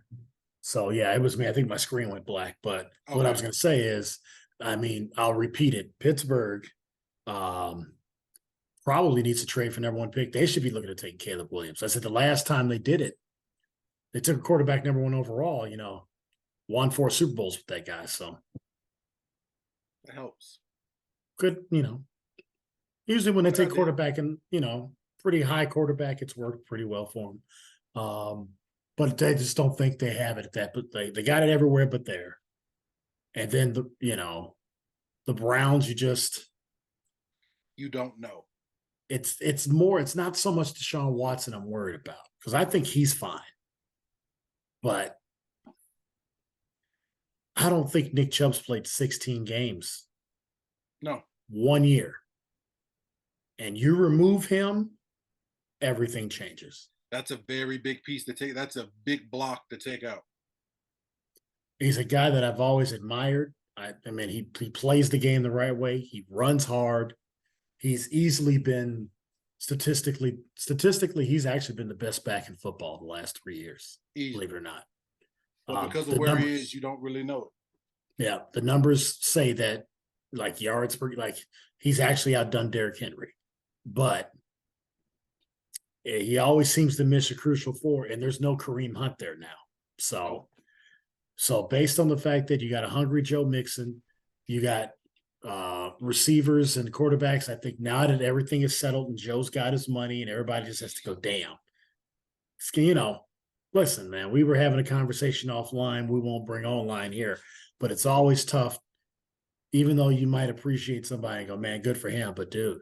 So, yeah, it was me. I think my screen went black. But What I was going to say is, I mean, I'll repeat it. Pittsburgh probably needs to trade for number 1 pick. They should be looking to take Caleb Williams. I said the last time they did it, they took a quarterback number 1 overall, won 4 Super Bowls with that guy. So that helps. good, usually when they Good take idea. quarterback and, pretty high quarterback, it's worked pretty well for them. But they just don't think they have it at that, but they got it everywhere but there. And then the Browns, You don't know. it's not so much Deshaun Watson I'm worried about because I think he's fine. But I don't think Nick Chubb's played 16 games No. 1 year. And you remove him, everything changes. That's a very big piece to take. That's a big block to take out. He's a guy that I've always admired. I mean, he plays the game the right way. He runs hard. He's easily been statistically, he's actually been the best back in football the last 3 years, believe it or not. But because of where he is, you don't really know it. Yeah, the numbers say that, like yards per, like he's actually outdone Derrick Henry, but he always seems to miss a crucial four, and there's no Kareem Hunt there now. So based on the fact that you got a hungry Joe Mixon, you got receivers and quarterbacks, I think now that everything is settled and Joe's got his money and everybody just has to go, damn. Listen, man, we were having a conversation offline. We won't bring online here, but it's always tough, even though you might appreciate somebody and go, man, good for him. But dude,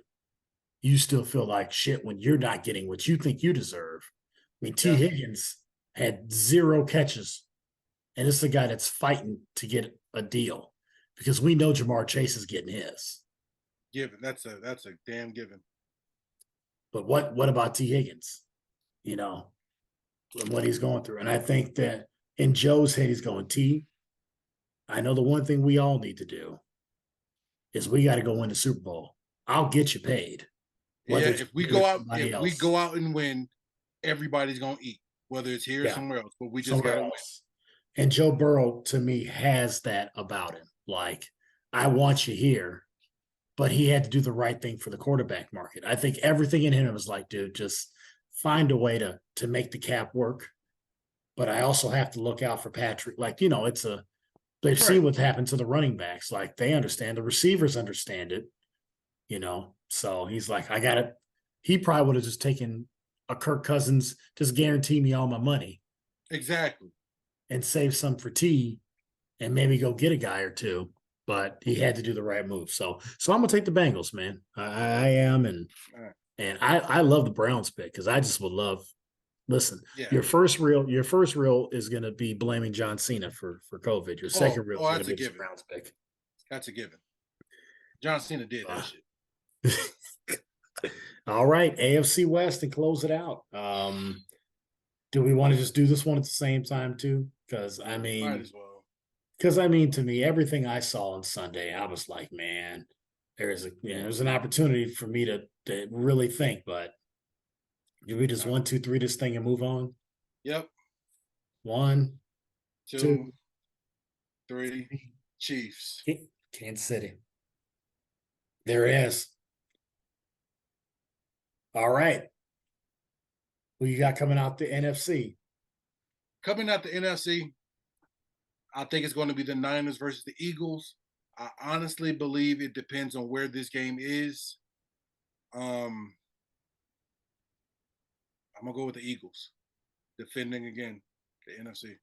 you still feel like shit when you're not getting what you think you deserve. I mean, T. Higgins had 0 catches, and it's the guy that's fighting to get a deal because we know Jamar Chase is getting his. Given. That's a damn given. But what about T. Higgins? What he's going through. And I think that in Joe's head, he's going, T, I know the one thing we all need to do is we got to go win the Super Bowl. I'll get you paid. If we go out and win, everybody's gonna eat, whether it's here or somewhere else. But we just gotta win. And Joe Burrow, to me, has that about him. Like, I want you here, but he had to do the right thing for the quarterback market. I think everything in him was like, dude, just find a way to make the cap work. But I also have to look out for Patrick. Like, they've seen what happened to the running backs. Like, they understand. The receivers understand it. So he's like, I got it. He probably would have just taken a Kirk Cousins, just guarantee me all my money. Exactly. And save some for T and maybe go get a guy or two. But he had to do the right move. So I'm gonna take the Bengals, man. I am, and I love the Browns pick because I just would love. Listen, your first reel is going to be blaming John Cena for COVID. Your second reel is going to be the Browns pick. That's a given. John Cena did that shit. All right, AFC West and close it out. Do we want to just do this one at the same time too? Because might as well. To me, everything I saw on Sunday, I was like, man, there's an opportunity for me to really think, but do we just 1, 2, 3 this thing and move on? Yep. 1, 2, 3. Chiefs. Kansas City. There it is. All right. Who you got coming out the NFC? Coming out the NFC, I think it's going to be the Niners versus the Eagles. I honestly believe it depends on where this game is. I'm going to go with the Eagles, defending again the NFC.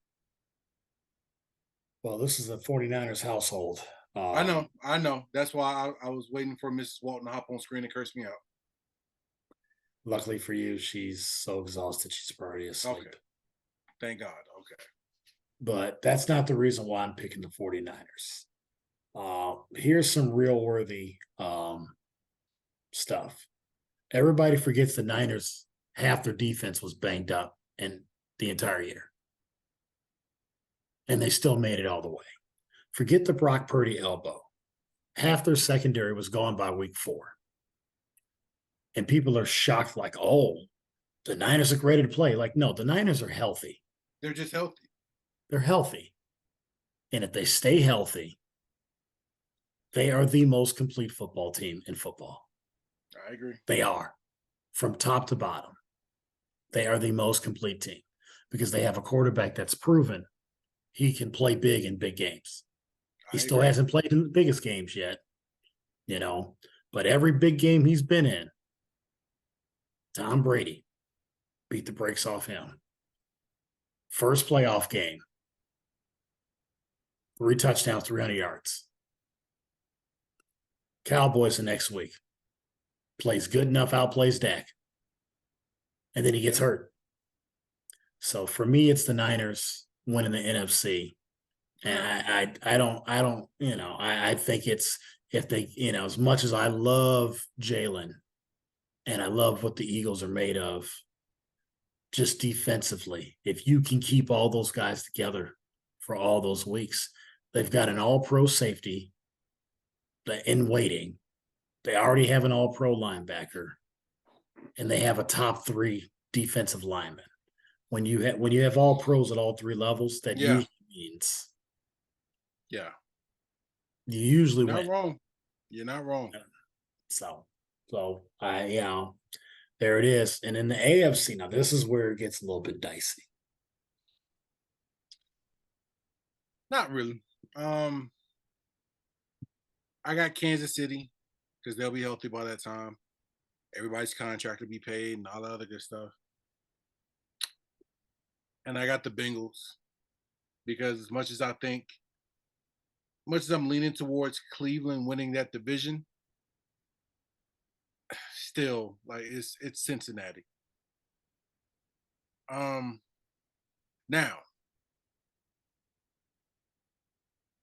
Well, this is a 49ers household. I know. That's why I was waiting for Mrs. Walton to hop on screen and curse me out. Luckily for you, she's so exhausted she's already asleep. Okay. Thank God. Okay. But that's not the reason why I'm picking the 49ers. Here's some real worthy stuff. Everybody forgets the Niners, half their defense was banged up in the entire year. And they still made it all the way. Forget the Brock Purdy elbow. Half their secondary was gone by week 4. And people are shocked, like, oh, the Niners are ready to play. Like, no, the Niners are healthy. They're just healthy. They're healthy. And if they stay healthy, they are the most complete football team in football. I agree. They are. From top to bottom. They are the most complete team because they have a quarterback that's proven he can play big in big games. He still hasn't played in the biggest games yet, But every big game he's been in, Tom Brady beat the brakes off him. First playoff game, 3 touchdowns, 300 yards. Cowboys the next week. Plays good enough, outplays Dak. And then he gets hurt. So for me, it's the Niners winning the NFC. And I don't, I think it's, if they, as much as I love Jalen and I love what the Eagles are made of, just defensively, if you can keep all those guys together for all those weeks, they've got an all-pro safety in waiting. They already have an all-pro linebacker, and they have a top 3 defensive lineman. When you have all pros at all 3 levels, that usually means you usually You're win. not wrong. You're not wrong. So there it is. And in the AFC, now this is where it gets a little bit dicey. Not really. I got Kansas City because they'll be healthy by that time. Everybody's contract will be paid and all that other good stuff. And I got the Bengals because as much as I'm leaning towards Cleveland winning that division, still, like, it's Cincinnati. Now,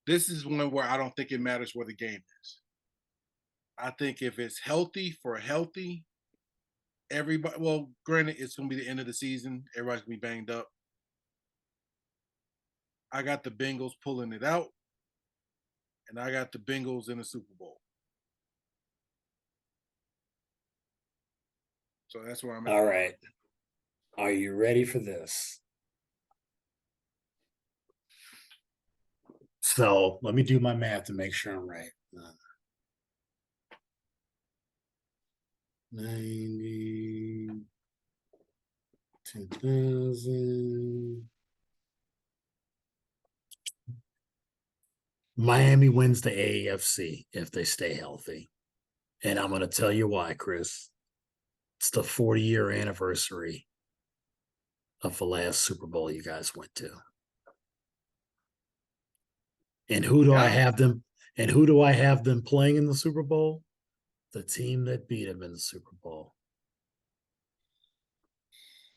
this is one where I don't think it matters where the game is. I think if it's healthy, everybody, well, granted, it's going to be the end of the season. Everybody's going to be banged up. I got the Bengals pulling it out, and I got the Bengals in the Super Bowl. So that's where I'm at. All right. Are you ready for this? So let me do my math to make sure I'm right. 90, 2000. Miami wins the AFC if they stay healthy. And I'm going to tell you why, Chris. It's the 40-year anniversary of the last Super Bowl you guys went to. And who do I have them? And who do I have them playing in the Super Bowl? The team that beat them in the Super Bowl.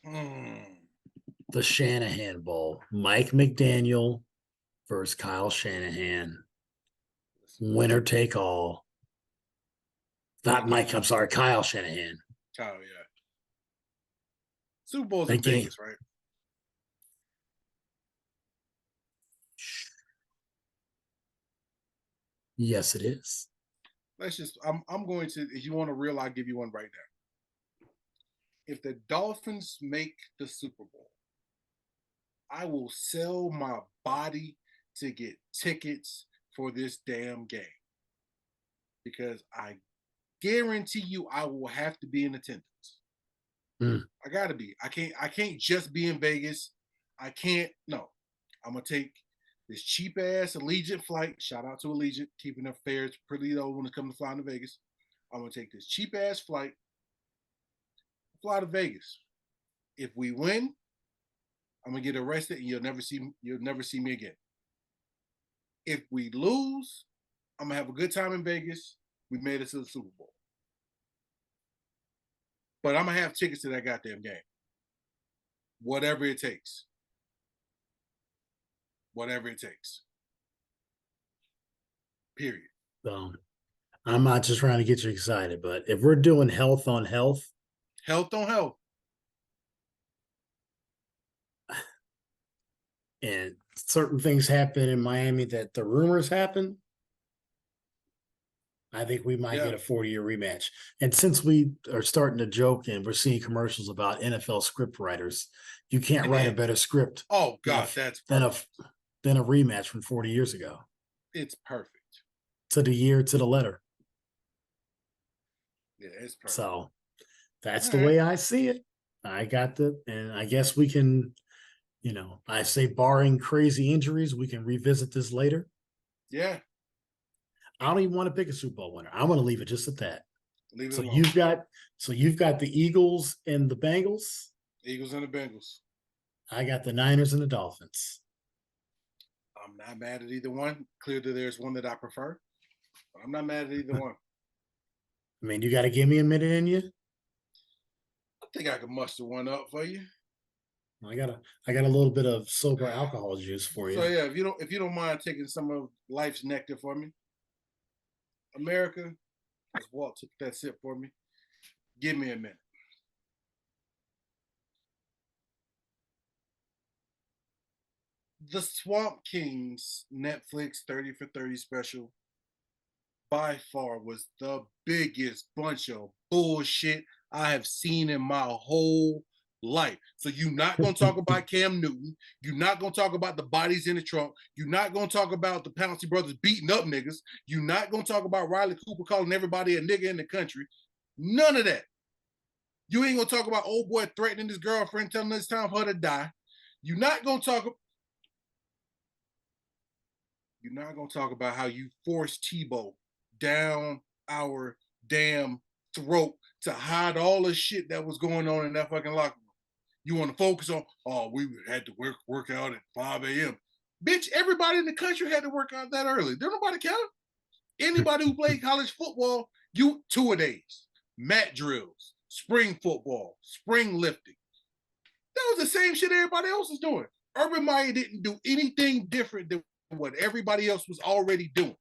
The Shanahan Bowl. Mike McDaniel versus Kyle Shanahan. Winner take all. Not Mike, I'm sorry, Kyle Shanahan. Kyle, yeah. Super Bowl's in Vegas, right? Yes, it is. Let's just, I'm going to, if you want a real, I'll give you one right now. If the Dolphins make the Super Bowl, I will sell my body to get tickets for this damn game. Because I guarantee you I will have to be in attendance. I gotta be. I can't just be in Vegas. I can't, no. I'm gonna take this cheap ass Allegiant flight. Shout out to Allegiant, keeping their fares pretty low when it comes to flying to Vegas. I'm gonna take this cheap ass flight, fly to Vegas. If we win, I'm gonna get arrested and you'll never see me again. If we lose, I'm gonna have a good time in Vegas. We made it to the Super Bowl. But I'm gonna have tickets to that goddamn game. Whatever it takes. Whatever it takes. Period. So I'm not just trying to get you excited, but if we're doing health on health. Health on health. And certain things happen in Miami that the rumors happen. I think we might get a 40-year rematch. And since we are starting to joke and we're seeing commercials about NFL script writers, you can't write a better script. Oh God, than a rematch from 40 years ago. It's perfect. To the year, to the letter. Yeah, it's perfect. So that's the way I see it. And I guess we can, I say barring crazy injuries, we can revisit this later. Yeah. I don't even want to pick a Super Bowl winner. I want to leave it just at that. Leave it So alone. you've got the Eagles and the Bengals. Eagles and the Bengals. I got the Niners and the Dolphins. I'm not mad at either one. Clearly, there's one that I prefer. But I'm not mad at either one. I mean, you got to give me a minute in you. I think I can muster one up for you. I got a little bit of sober alcohol juice for you. So yeah, if you don't mind taking some of life's nectar for me, America, as Walt took that sip for me. Give me a minute. The Swamp Kings Netflix 30 for 30 special by far was the biggest bunch of bullshit I have seen in my whole life. So you're not going to talk about Cam Newton. You're not going to talk about the bodies in the trunk. You're not going to talk about the Pouncey brothers beating up niggas. You're not going to talk about Riley Cooper calling everybody a nigga in the country. None of that. You ain't going to talk about old boy threatening his girlfriend, telling her it's time for her to die. You're not going to talk about how you forced Tebow down our damn throat to hide all the shit that was going on in that fucking locker room. You want to focus on, oh, we had to work out at 5 a.m. Bitch, everybody in the country had to work out that early. Don't nobody care. Anybody who played college football, you 2-a-days, mat drills, spring football, spring lifting. That was the same shit everybody else was doing. Urban Meyer didn't do anything different than what everybody else was already doing.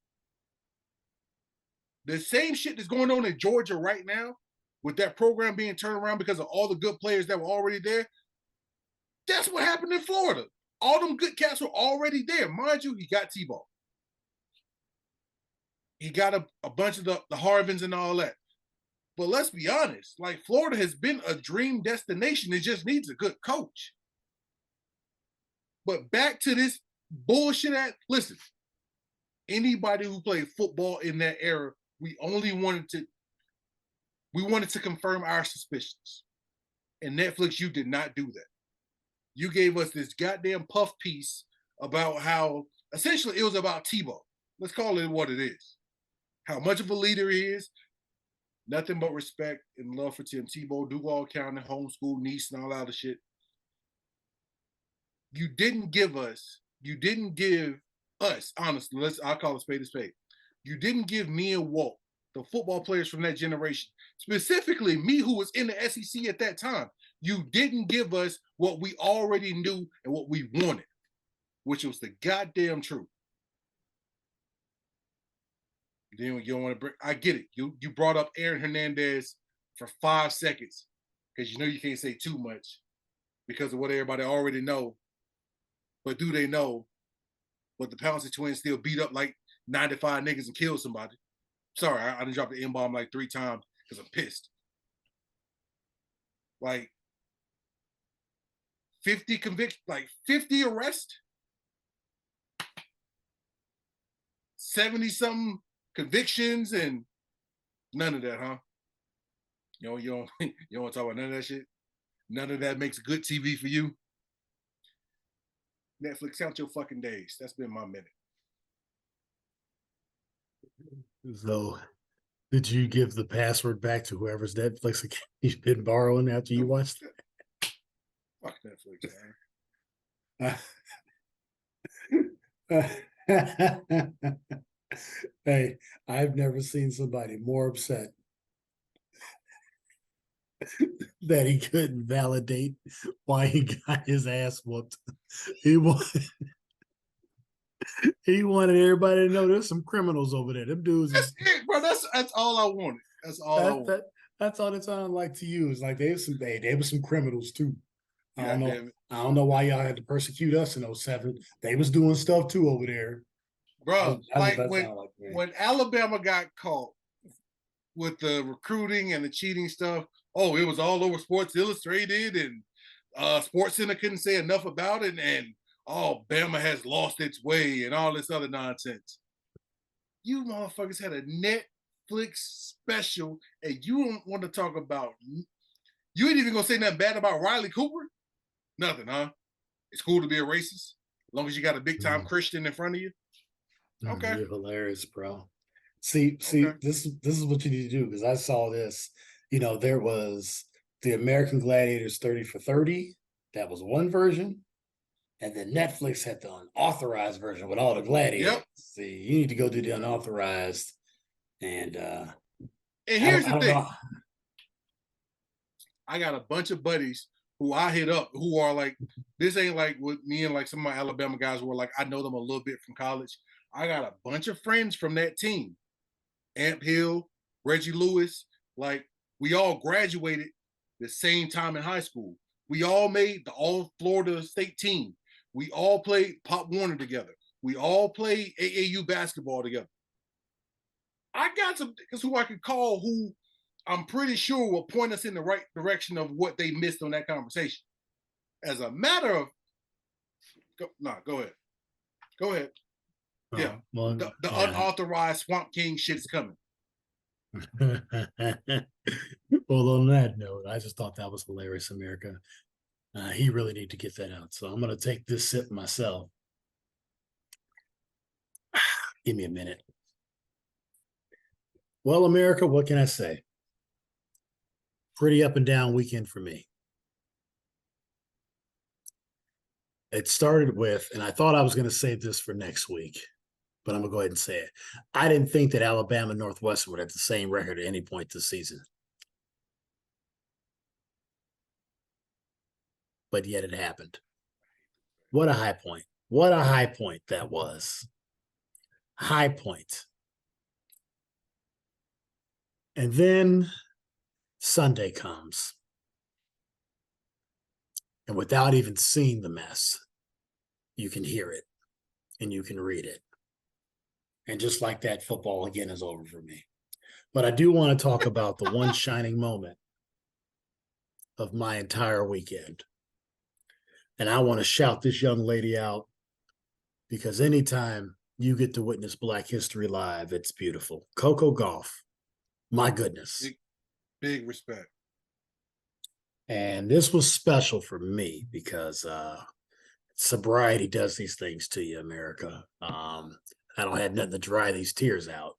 The same shit that's going on in Georgia right now, with that program being turned around because of all the good players that were already there, that's what happened in Florida. All them good cats were already there. Mind you, he got Tebow. He got a bunch of the Harvins and all that. But let's be honest, like Florida has been a dream destination. It just needs a good coach. But back to this bullshit listen, anybody who played football in that era, we wanted to confirm our suspicions. And Netflix, you did not do that. You gave us this goddamn puff piece about how essentially it was about Tebow. Let's call it what it is. How much of a leader he is. Nothing but respect and love for Tim Tebow, Duval County, homeschool, niece, and all that other shit. You didn't give us, honestly, I'll call it spade a spade. You didn't give me and Walt, the football players from that generation, specifically me who was in the SEC at that time, you didn't give us what we already knew and what we wanted, which was the goddamn truth. Then you don't want to bring, I get it. You brought up Aaron Hernandez for 5 seconds because you know you can't say too much because of what everybody already know. But do they know what the Pouncey twins still beat up like 95 niggas and kill somebody? Sorry, I done dropped the N-bomb like 3 times because I'm pissed. Like 50 convictions, like 50 arrests, 70-something convictions, and none of that, huh? You don't want to talk about none of that shit? None of that makes good TV for you? Netflix, count your fucking days. That's been my minute. So, did you give the password back to whoever's Netflix account you've been borrowing after you watched it? Fuck Netflix, man. Hey, I've never seen somebody more upset that he couldn't validate why he got his ass whooped. He wanted everybody to know there's some criminals over there. Them dudes. That's it, bro. That's all I wanted. That's all I wanted. That's all it sounded like to you. It's like they were some criminals too. I don't know why y'all had to persecute us in 07. They was doing stuff too over there. Bro, like when Alabama got caught with the recruiting and the cheating stuff, oh, it was all over Sports Illustrated and Sports Center couldn't say enough about it, and oh, Bama has lost its way and all this other nonsense. You motherfuckers had a Netflix special and you don't want to talk about, you ain't even gonna say nothing bad about Riley Cooper? Nothing, huh? It's cool to be a racist as long as you got a big time Christian in front of you. Okay. You're hilarious, bro. See, Okay. this is what you need to do because I saw this. There was the American Gladiators 30 for 30. That was one version. And then Netflix had the unauthorized version with all the gladiators. Yep. See, you need to go do the unauthorized. And And I don't here's I the don't thing. know. I got a bunch of buddies who I hit up who are like, this ain't like with me and like some of my Alabama guys who are like, I know them a little bit from college. I got a bunch of friends from that team. Amp Hill, Reggie Lewis, like we all graduated the same time in high school. We all made the all Florida State team. We all played Pop Warner together. We all played AAU basketball together. I got some niggas who I could call who I'm pretty sure will point us in the right direction of what they missed on that conversation. As a matter of, go ahead. Go ahead. Yeah. Well, The yeah. unauthorized Swamp King shit's coming. Well, on that note, I just thought that was hilarious, America. He really need to get that out. So I'm going to take this sip myself. Give me a minute. Well, America, what can I say? Pretty up and down weekend for me. It started with, and I thought I was going to save this for next week, but I'm going to go ahead and say it. I didn't think that Alabama and Northwestern would have the same record at any point this season. But yet it happened. What a high point. What a high point that was. High point. And then Sunday comes. And without even seeing the mess, you can hear it and you can read it. And just like that, football again is over for me. But I do want to talk about the one shining moment of my entire weekend. And I want to shout this young lady out because anytime you get to witness Black History Live, it's beautiful. Coco Gauff, my goodness. Big respect. And this was special for me because sobriety does these things to you, America. I don't have nothing to dry these tears out.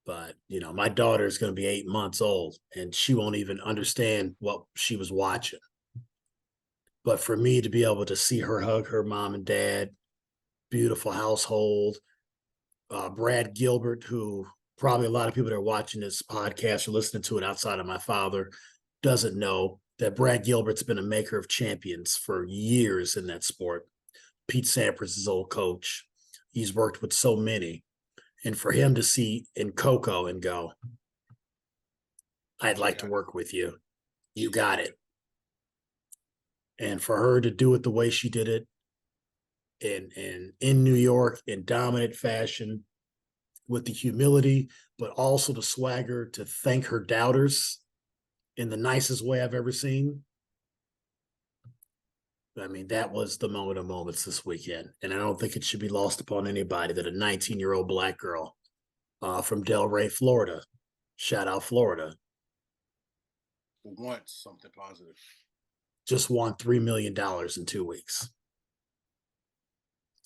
But, my daughter is going to be 8 months old and she won't even understand what she was watching. But for me to be able to see her hug her mom and dad, beautiful household, Brad Gilbert, who probably a lot of people that are watching this podcast or listening to it outside of my father doesn't know that Brad Gilbert's been a maker of champions for years in that sport. Pete Sampras, his old coach. He's worked with so many. And for him to see in Coco and go, I'd like to work with you. You got it. And for her to do it the way she did it in New York in dominant fashion with the humility, but also the swagger to thank her doubters in the nicest way I've ever seen. I mean, that was the moment of moments this weekend. And I don't think it should be lost upon anybody that a 19-year-old Black girl from Delray, Florida, shout out Florida, For once, something positive. just won $3 million in 2 weeks.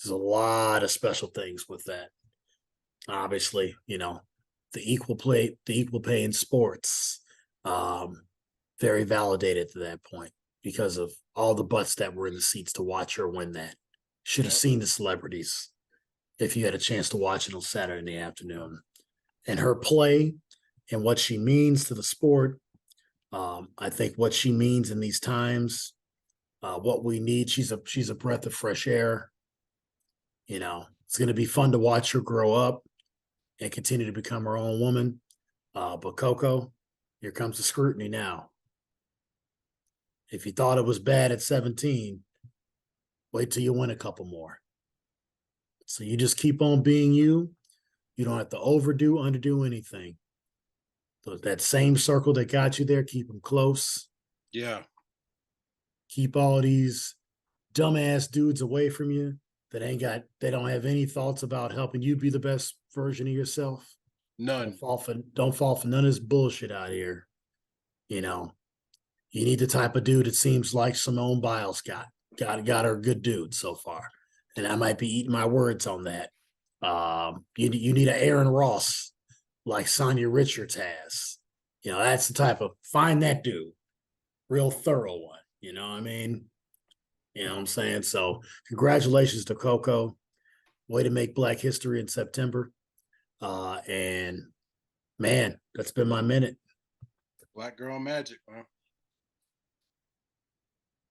There's a lot of special things with that. Obviously, the equal pay in sports, very validated to that point because of all the butts that were in the seats to watch her win that. Should have seen the celebrities if you had a chance to watch it on Saturday in the afternoon. And her play and what she means to the sport, I think what she means in these times, what we need, she's a breath of fresh air. It's going to be fun to watch her grow up and continue to become her own woman. But Coco, here comes the scrutiny now. If you thought it was bad at 17, wait till you win a couple more. So you just keep on being you. You don't have to underdo anything. So that same circle that got you there, keep them close. Yeah. Keep all these dumbass dudes away from you that they don't have any thoughts about helping you be the best version of yourself. None. Don't fall for none of this bullshit out here. You need the type of dude it seems like Simone Biles got her a good dude so far. And I might be eating my words on that. You need an Aaron Ross like Sonia Richards has. That's the type of find that dude, real thorough one. You know what I mean? You know what I'm saying? So congratulations to Coco. Way to make Black History in September. And man, that's been my minute. Black Girl Magic, man.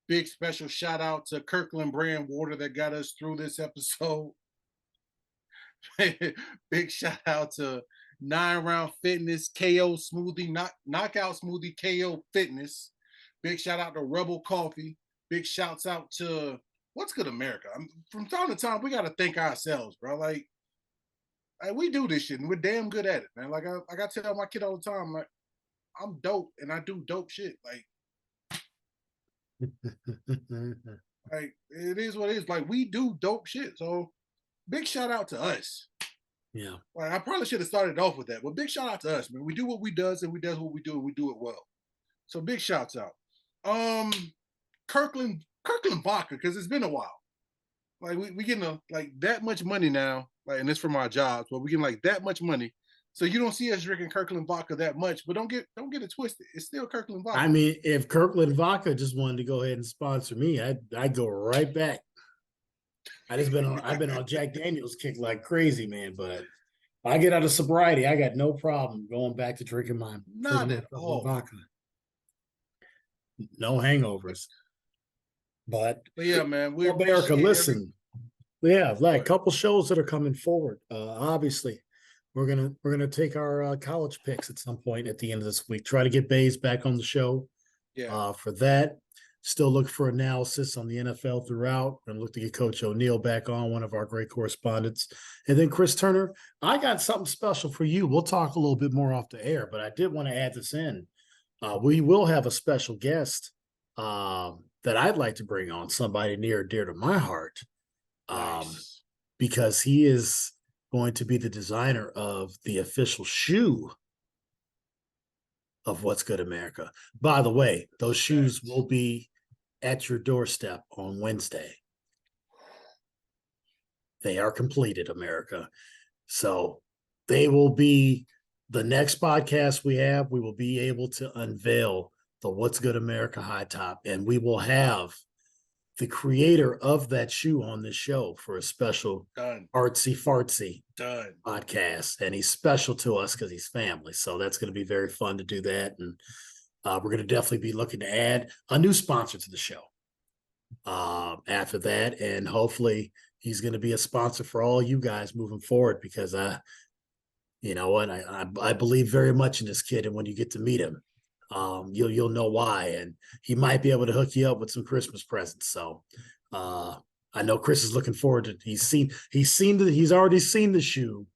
Big special shout out to Kirkland Brand Water that got us through this episode. Big shout out to 9 Round Fitness, KO Smoothie, Knockout Smoothie, KO Fitness. Big shout out to Rebel Coffee. Big shouts out to What's Good America. From time to time, we got to thank ourselves, bro. Like we do this shit and we're damn good at it, man. Like I tell my kid all the time, like, I'm dope and I do dope shit. Like it is what it is. Like we do dope shit. So big shout out to us. Yeah. Like I probably should have started off with that, but big shout out to us, man. We do what we does and we does what we do and we do it well. So big shouts out. Kirkland Vodka, because it's been a while. Like we getting like that much money now, like, and it's from our jobs, but we getting like that much money. So you don't see us drinking Kirkland Vodka that much, but don't get it twisted. It's still Kirkland Vodka. I mean, if Kirkland Vodka just wanted to go ahead and sponsor me, I'd go right back. I've been on Jack Daniels kick like crazy, man. But I get out of sobriety, I got no problem going back to drinking my vodka. No hangovers. But yeah, man, we America, listen. Yeah, like a couple shows that are coming forward. Obviously, we're gonna take our college picks at some point at the end of this week. Try to get Bays back on the show. Yeah. For that, still look for analysis on the NFL throughout, and look to get Coach O'Neill back on, one of our great correspondents. And then Chris Turner, I got something special for you. We'll talk a little bit more off the air, but I did want to add this in. We will have a special guest that I'd like to bring on, somebody near and dear to my heart, nice. Because he is going to be the designer of the official shoe of What's Good America. By the way, those shoes will be at your doorstep on Wednesday. They are completed, America. So they will be the next podcast we have. We will be able to unveil the What's Good America high top, and we will have the creator of that shoe on this show for a special artsy fartsy podcast. And he's special to us because he's family. So that's going to be very fun to do that. And we're going to definitely be looking to add a new sponsor to the show after that. And hopefully he's going to be a sponsor for all you guys moving forward, because you know what, I believe very much in this kid. And when you get to meet him, you'll know why, and he might be able to hook you up with some Christmas presents. So I know Chris is looking forward to. He's already seen the shoe,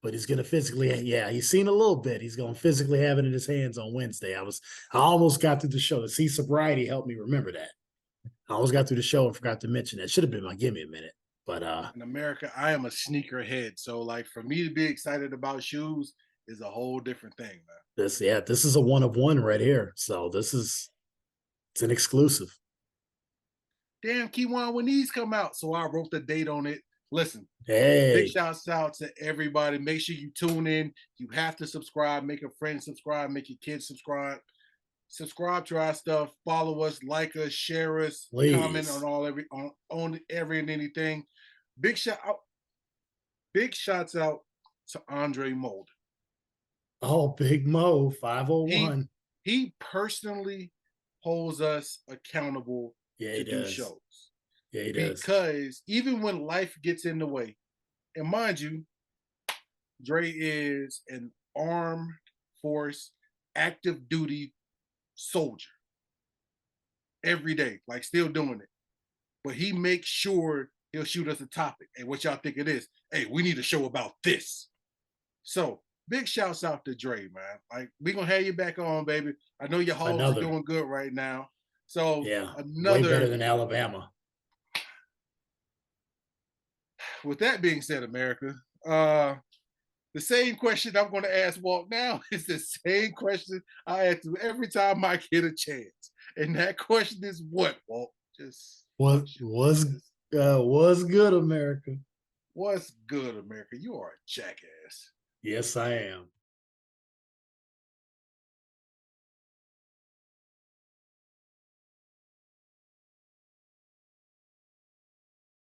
but he's gonna physically. Yeah, he's seen a little bit. He's gonna physically have it in his hands on Wednesday. I almost got through the show. To see sobriety helped me remember that. I almost got through the show and forgot to mention that. Should have been my give me a minute. But in America, I am a sneaker head, so like for me to be excited about shoes is a whole different thing, man. This is a one of one right here. So it's an exclusive. Damn, Kiwan, when these come out, so I wrote the date on it. Listen, hey, big shouts out to everybody. Make sure you tune in. You have to subscribe. Make a friend subscribe. Make your kids subscribe. Subscribe to our stuff. Follow us, like us, share us, please. Comment on every and anything. Big shouts out to Andre Mulder. Oh, Big Mo, 501. He personally holds us accountable to do shows. Yeah, he does. Because even when life gets in the way, and mind you, Dre is an armed force, active duty soldier every day, like still doing it. But he makes sure he'll shoot us a topic. Hey, what y'all think it is? Hey, we need a show about this. So big shouts out to Dre, man. Like, we gonna have you back on, baby. I know your hogs are doing good right now. So yeah, way better than Alabama. With that being said, America, the same question I'm going to ask Walt now is the same question I ask him every time I get a chance, and that question is what, Walt? Just was good, America. What's good, America? You are a jackass. Yes, I am.